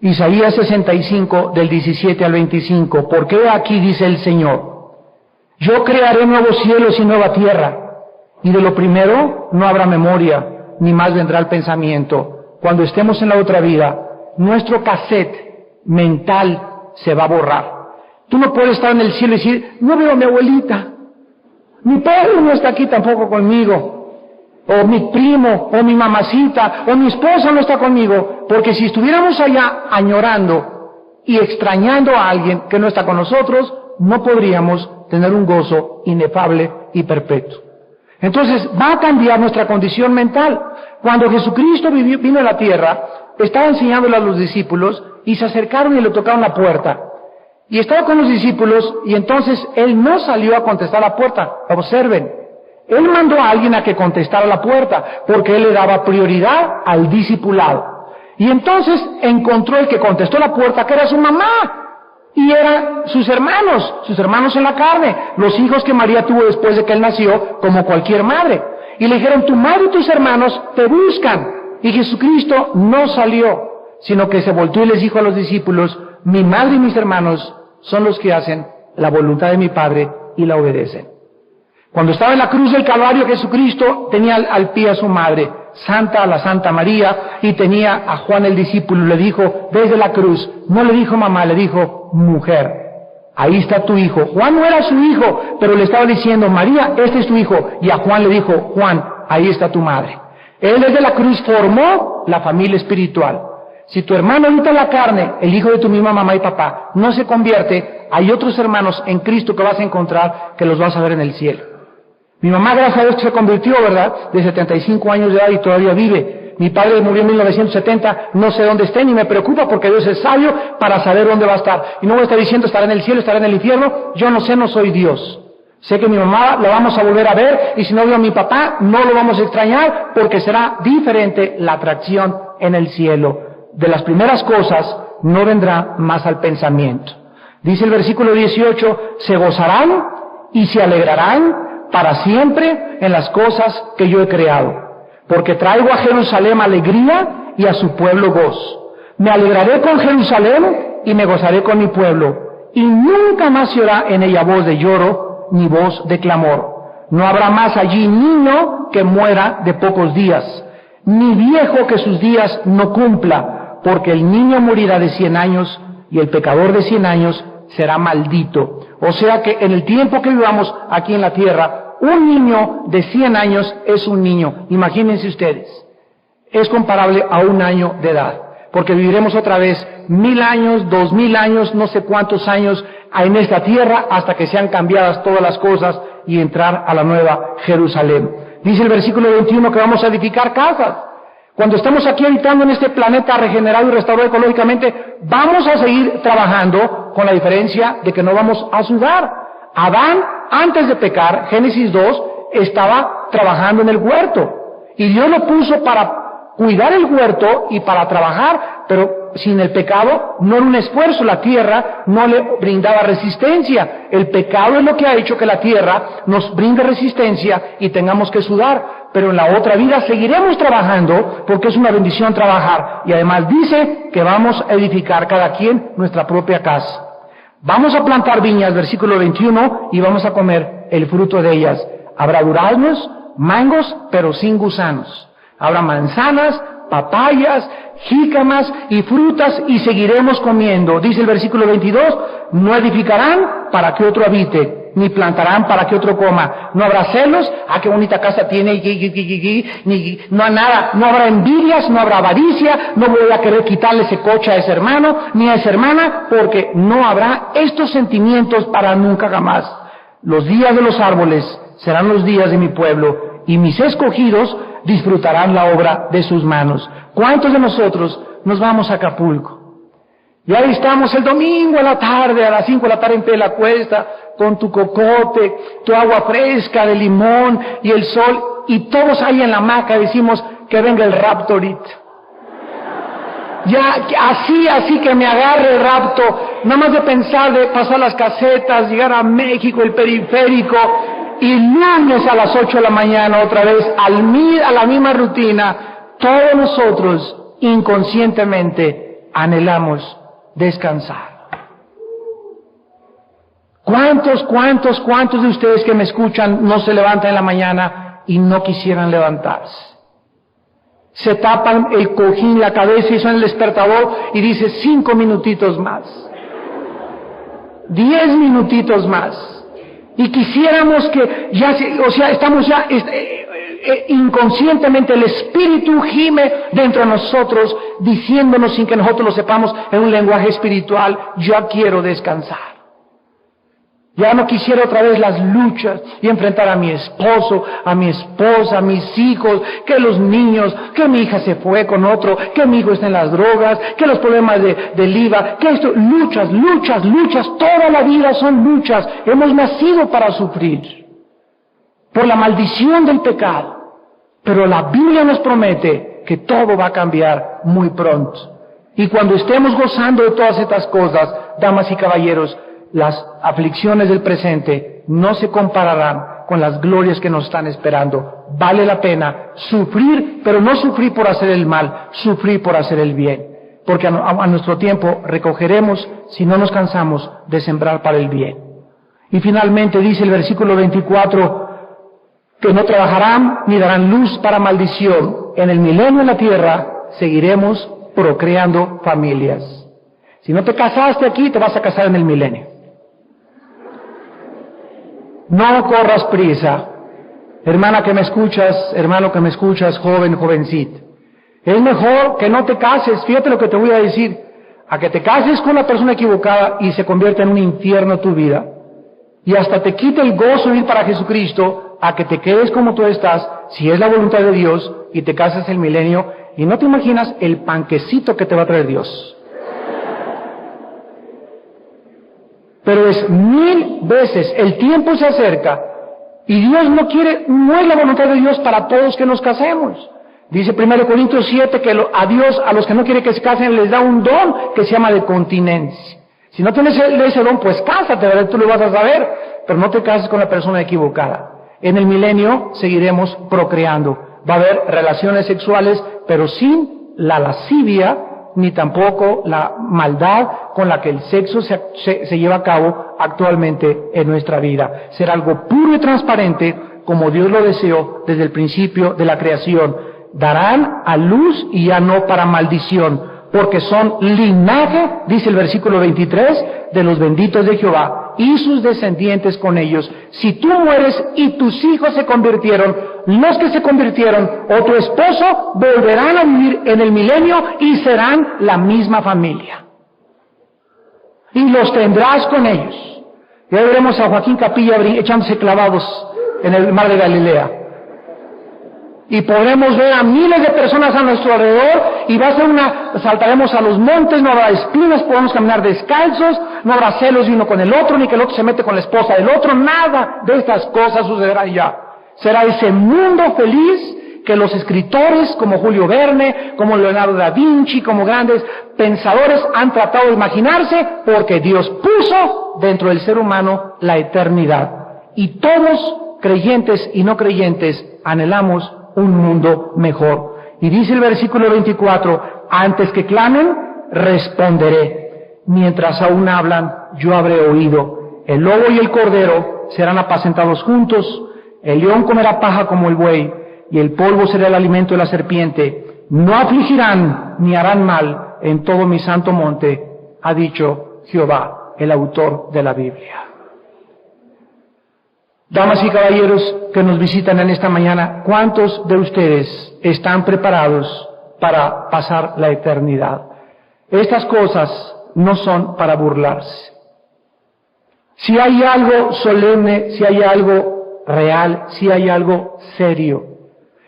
Isaías 65 del 17 al 25. Porque aquí dice el Señor: yo crearé nuevos cielos y nueva tierra, y de lo primero no habrá memoria, ni más vendrá el pensamiento. Cuando estemos en la otra vida, nuestro cassette mental se va a borrar. Tú no puedes estar en el cielo y decir: no veo a mi abuelita, mi padre no está aquí tampoco conmigo, o mi primo, o mi mamacita, o mi esposa no está conmigo, porque si estuviéramos allá añorando y extrañando a alguien que no está con nosotros, no podríamos tener un gozo inefable y perpetuo. Entonces va a cambiar nuestra condición mental. Cuando Jesucristo vino a la tierra, estaba enseñándole a los discípulos y se acercaron y le tocaron la puerta. Y estaba con los discípulos y entonces Él no salió a contestar la puerta. Observen, Él mandó a alguien a que contestara la puerta porque Él le daba prioridad al discipulado. Y entonces encontró el que contestó la puerta, que era su mamá. Y eran sus hermanos en la carne, los hijos que María tuvo después de que Él nació, como cualquier madre. Y le dijeron, tu madre y tus hermanos te buscan. Y Jesucristo no salió, sino que se volvió y les dijo a los discípulos, mi madre y mis hermanos son los que hacen la voluntad de mi Padre y la obedecen. Cuando estaba en la cruz del Calvario, Jesucristo tenía al pie a su madre, la Santa María, y tenía a Juan el discípulo, le dijo desde la cruz, no le dijo mamá, le dijo mujer, ahí está tu hijo. Juan no era su hijo, pero le estaba diciendo, María, este es tu hijo, y a Juan le dijo, Juan, ahí está tu madre. Él desde la cruz formó la familia espiritual. Si tu hermano ahorita en la carne, el hijo de tu misma mamá y papá, no se convierte, hay otros hermanos en Cristo que vas a encontrar que los vas a ver en el cielo. Mi mamá, gracias a Dios, se convirtió, ¿verdad?, de 75 años de edad y todavía vive. Mi padre murió en 1970, no sé dónde esté, ni me preocupa porque Dios es sabio para saber dónde va a estar. Y no voy a estar diciendo estará en el cielo, estará en el infierno, yo no sé, no soy Dios. Sé que mi mamá la vamos a volver a ver y si no veo a mi papá, no lo vamos a extrañar porque será diferente la atracción en el cielo. De las primeras cosas no vendrá más al pensamiento. Dice el versículo 18, se gozarán y se alegrarán para siempre en las cosas que yo he creado, porque traigo a Jerusalén alegría y a su pueblo gozo. Me alegraré con Jerusalén y me gozaré con mi pueblo, y nunca más se oirá en ella voz de lloro ni voz de clamor. No habrá más allí niño que muera de pocos días, ni viejo que sus días no cumpla, porque el niño morirá de 100 años y el pecador de 100 años será maldito. O sea que en el tiempo que vivamos aquí en la tierra, un niño de 100 años es un niño. Imagínense ustedes, es comparable a un año de edad, porque viviremos otra vez 1000 años, 2000 años, no sé cuántos años en esta tierra hasta que sean cambiadas todas las cosas y entrar a la nueva Jerusalén. Dice el versículo 21 que vamos a edificar casas. Cuando estamos aquí habitando en este planeta regenerado y restaurado ecológicamente, vamos a seguir trabajando con la diferencia de que no vamos a sudar. Adán, antes de pecar, Génesis 2, estaba trabajando en el huerto. Y Dios lo puso para cuidar el huerto y para trabajar, pero sin el pecado no era un esfuerzo, la tierra no le brindaba resistencia. El pecado es lo que ha hecho que la tierra nos brinde resistencia y tengamos que sudar. Pero en la otra vida seguiremos trabajando porque es una bendición trabajar. Y además dice que vamos a edificar cada quien nuestra propia casa. Vamos a plantar viñas, versículo 21, y vamos a comer el fruto de ellas. Habrá duraznos, mangos, pero sin gusanos. Habrá manzanas, papayas, jícamas y frutas y seguiremos comiendo. Dice el versículo 22, no edificarán para que otro habite, ni plantarán para que otro coma. No habrá celos, qué bonita casa tiene, no hay nada, no habrá envidias, no habrá avaricia, no voy a querer quitarle ese coche a ese hermano, ni a esa hermana, porque no habrá estos sentimientos para nunca jamás. Los días de los árboles serán los días de mi pueblo, y mis escogidos disfrutarán la obra de sus manos. ¿Cuántos de nosotros nos vamos a Acapulco? Y ahí estamos el domingo a la tarde, a las 5 de la tarde en pie de la cuesta, con tu cocote, tu agua fresca de limón y el sol, y todos ahí en la hamaca decimos que venga el rapto ahorita. Ya, así que me agarre el rapto, nada más de pensar de pasar las casetas, llegar a México, el periférico, y lunes a las 8 de la mañana otra vez a la misma rutina. Todos nosotros inconscientemente anhelamos descansar. ¿Cuántos de ustedes que me escuchan no se levantan en la mañana y no quisieran levantarse? Se tapan el cojín, la cabeza y son el despertador y dice 5 minutitos más, 10 minutitos más. Y quisiéramos que estamos ya inconscientemente, el Espíritu gime dentro de nosotros, diciéndonos sin que nosotros lo sepamos en un lenguaje espiritual, yo quiero descansar. Ya no quisiera otra vez las luchas y enfrentar a mi esposo, a mi esposa, a mis hijos, que los niños, que mi hija se fue con otro, que mi hijo está en las drogas, que los problemas del IVA, que esto, luchas, toda la vida son luchas. Hemos nacido para sufrir por la maldición del pecado. Pero la Biblia nos promete que todo va a cambiar muy pronto. Y cuando estemos gozando de todas estas cosas, damas y caballeros, las aflicciones del presente no se compararán con las glorias que nos están esperando. Vale la pena sufrir, pero no sufrir por hacer el mal, sufrir por hacer el bien. Porque a nuestro tiempo recogeremos, si no nos cansamos, de sembrar para el bien. Y finalmente dice el versículo 24, que no trabajarán ni darán luz para maldición. En el milenio en la tierra seguiremos procreando familias. Si no te casaste aquí, te vas a casar en el milenio. No corras prisa, hermana que me escuchas, hermano que me escuchas, joven, jovencito. Es mejor que no te cases, fíjate lo que te voy a decir, a que te cases con la persona equivocada y se convierta en un infierno tu vida, y hasta te quite el gozo de ir para Jesucristo, a que te quedes como tú estás, si es la voluntad de Dios, y te cases el milenio, y no te imaginas el panquecito que te va a traer Dios. Pero es 1000 veces, el tiempo se acerca, y Dios no quiere, no es la voluntad de Dios para todos que nos casemos. Dice 1 Corintios 7 que a Dios, a los que no quiere que se casen, les da un don que se llama de continencia. Si no tienes ese don, pues cásate, ¿verdad? Tú lo vas a saber, pero no te cases con la persona equivocada. En el milenio seguiremos procreando. Va a haber relaciones sexuales, pero sin la lascivia, ni tampoco la maldad con la que el sexo se lleva a cabo actualmente en nuestra vida. Será algo puro y transparente, como Dios lo deseó desde el principio de la creación. Darán a luz y ya no para maldición, porque son linaje, dice el versículo 23, de los benditos de Jehová, y sus descendientes con ellos. Si tú mueres y tus hijos se convirtieron, los que se convirtieron, o tu esposo, volverán a vivir en el milenio y serán la misma familia. Y los tendrás con ellos. Ya veremos a Joaquín Capilla echándose clavados en el mar de Galilea. Y podremos ver a miles de personas a nuestro alrededor, y va a ser saltaremos a los montes, no habrá espinas, podemos caminar descalzos, no habrá celos de uno con el otro, ni que el otro se mete con la esposa del otro, nada de estas cosas sucederá ya. Será ese mundo feliz que los escritores como Julio Verne, como Leonardo da Vinci, como grandes pensadores han tratado de imaginarse, porque Dios puso dentro del ser humano la eternidad. Y todos, creyentes y no creyentes, anhelamos un mundo mejor. Y dice el versículo 24, antes que clamen, responderé. Mientras aún hablan, yo habré oído. El lobo y el cordero serán apacentados juntos, el león comerá paja como el buey, y el polvo será el alimento de la serpiente. No afligirán ni harán mal en todo mi santo monte, ha dicho Jehová, el autor de la Biblia. Damas y caballeros que nos visitan en esta mañana, ¿cuántos de ustedes están preparados para pasar la eternidad? Estas cosas no son para burlarse. Si hay algo solemne, si hay algo real, si hay algo serio.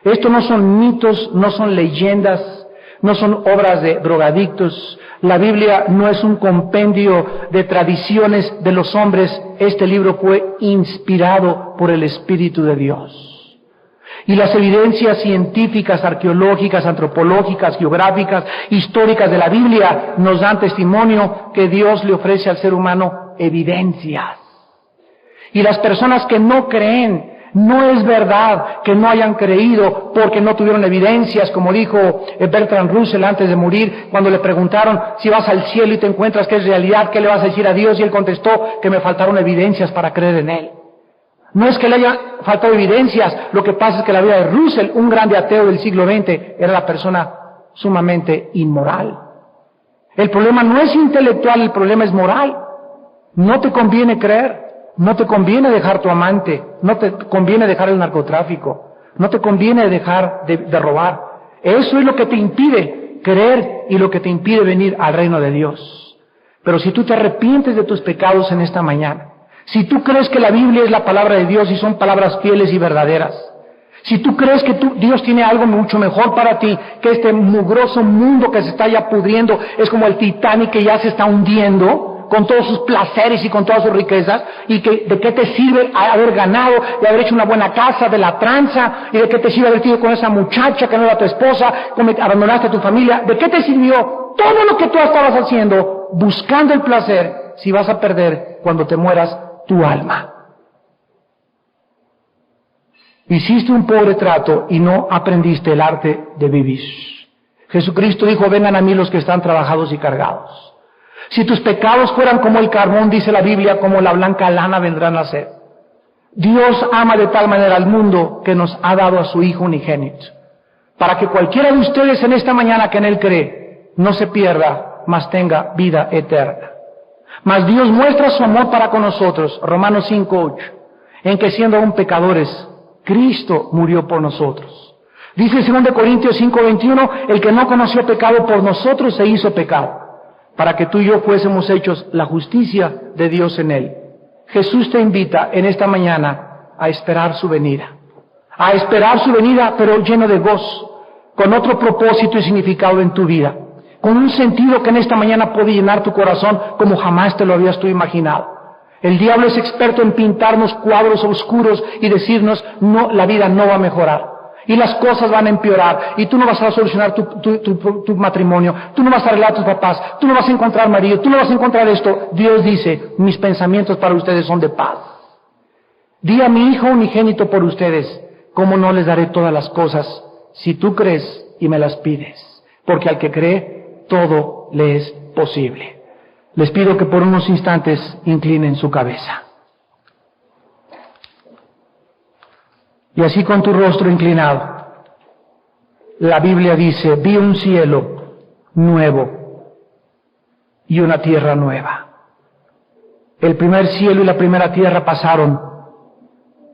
Esto no son mitos, no son leyendas, no son obras de drogadictos. La Biblia no es un compendio de tradiciones de los hombres. Este libro fue inspirado por el Espíritu de Dios. Y las evidencias científicas, arqueológicas, antropológicas, geográficas, históricas de la Biblia nos dan testimonio que Dios le ofrece al ser humano evidencias. Y las personas que no creen, no es verdad que no hayan creído porque no tuvieron evidencias, como dijo Bertrand Russell antes de morir, cuando le preguntaron si vas al cielo y te encuentras que es realidad, ¿qué le vas a decir a Dios? Y él contestó que me faltaron evidencias para creer en Él. No es que le haya faltado evidencias, lo que pasa es que la vida de Russell, un grande ateo del siglo XX, era la persona sumamente inmoral. El problema no es intelectual, el problema es moral. No te conviene creer. No te conviene dejar tu amante, no te conviene dejar el narcotráfico, no te conviene dejar de robar. Eso es lo que te impide creer y lo que te impide venir al reino de Dios. Pero si tú te arrepientes de tus pecados en esta mañana, Si tú crees que la Biblia es la palabra de Dios y son palabras fieles y verdaderas, si tú crees que Dios tiene algo mucho mejor para ti, que este mugroso mundo que se está ya pudriendo es como el Titanic que ya se está hundiendo, con todos sus placeres y con todas sus riquezas, y que de qué te sirve haber ganado, de haber hecho una buena casa, de la tranza, y de qué te sirve haber ido con esa muchacha que no era tu esposa, como abandonaste a tu familia, de qué te sirvió todo lo que tú estabas haciendo, buscando el placer, si vas a perder cuando te mueras tu alma. Hiciste un pobre trato y no aprendiste el arte de vivir. Jesucristo dijo, vengan a mí los que están trabajados y cargados. Si tus pecados fueran como el carbón, dice la Biblia, como la blanca lana vendrán a ser. Dios ama de tal manera al mundo que nos ha dado a su Hijo unigénito, para que cualquiera de ustedes en esta mañana que en Él cree, no se pierda, mas tenga vida eterna. Mas Dios muestra su amor para con nosotros, Romanos 5:8, en que siendo aún pecadores, Cristo murió por nosotros. Dice 2 Corintios 5:21, el que no conoció pecado por nosotros se hizo pecado, para que tú y yo fuésemos hechos la justicia de Dios en Él. Jesús te invita en esta mañana a esperar su venida. A esperar su venida, pero lleno de gozo, con otro propósito y significado en tu vida, con un sentido que en esta mañana puede llenar tu corazón como jamás te lo habías tú imaginado. El diablo es experto en pintarnos cuadros oscuros y decirnos, no, la vida no va a mejorar. Y las cosas van a empeorar, y tú no vas a solucionar tu matrimonio, tú no vas a arreglar a tus papás, tú no vas a encontrar marido, tú no vas a encontrar esto. Dios dice, mis pensamientos para ustedes son de paz. Di a mi Hijo unigénito por ustedes, ¿cómo no les daré todas las cosas si tú crees y me las pides? Porque al que cree, todo le es posible. Les pido que por unos instantes inclinen su cabeza. Y así con tu rostro inclinado, la Biblia dice, vi un cielo nuevo y una tierra nueva. El primer cielo y la primera tierra pasaron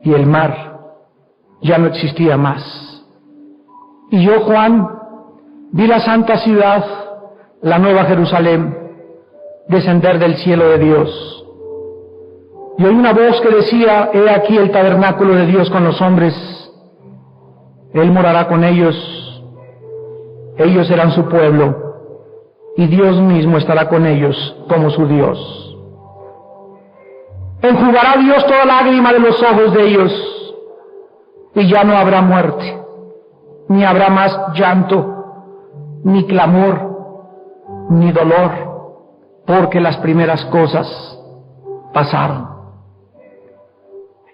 y el mar ya no existía más. Y yo, Juan, vi la santa ciudad, la nueva Jerusalén, descender del cielo de Dios. Y oí una voz que decía, he aquí el tabernáculo de Dios con los hombres, Él morará con ellos, ellos serán su pueblo, y Dios mismo estará con ellos como su Dios. Enjugará Dios toda lágrima de los ojos de ellos, y ya no habrá muerte, ni habrá más llanto, ni clamor, ni dolor, porque las primeras cosas pasaron.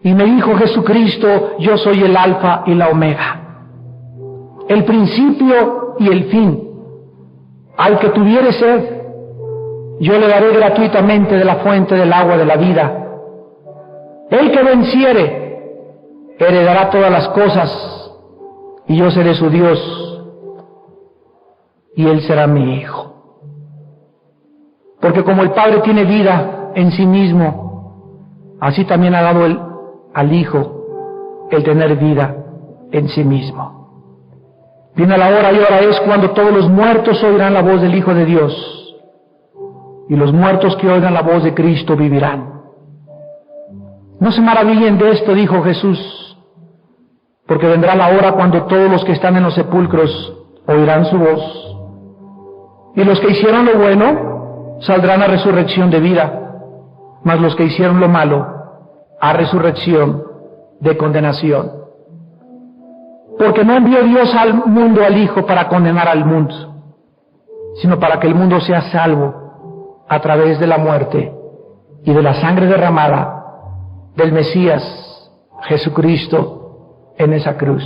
Y me dijo Jesucristo, yo soy el Alfa y la Omega, el principio y el fin. Al que tuviere sed, yo le daré gratuitamente de la fuente del agua de la vida. El que venciere, heredará todas las cosas, y yo seré su Dios, y él será mi hijo. Porque como el Padre tiene vida en sí mismo, así también ha dado al Hijo el tener vida en sí mismo. Viene la hora y ahora es cuando todos los muertos oirán la voz del Hijo de Dios, y los muertos que oigan la voz de Cristo vivirán. No se maravillen de esto, dijo Jesús, porque vendrá la hora cuando todos los que están en los sepulcros oirán su voz, y los que hicieron lo bueno saldrán a resurrección de vida, mas los que hicieron lo malo a resurrección de condenación. Porque no envió Dios al mundo al Hijo para condenar al mundo, sino para que el mundo sea salvo a través de la muerte y de la sangre derramada del Mesías Jesucristo en esa cruz.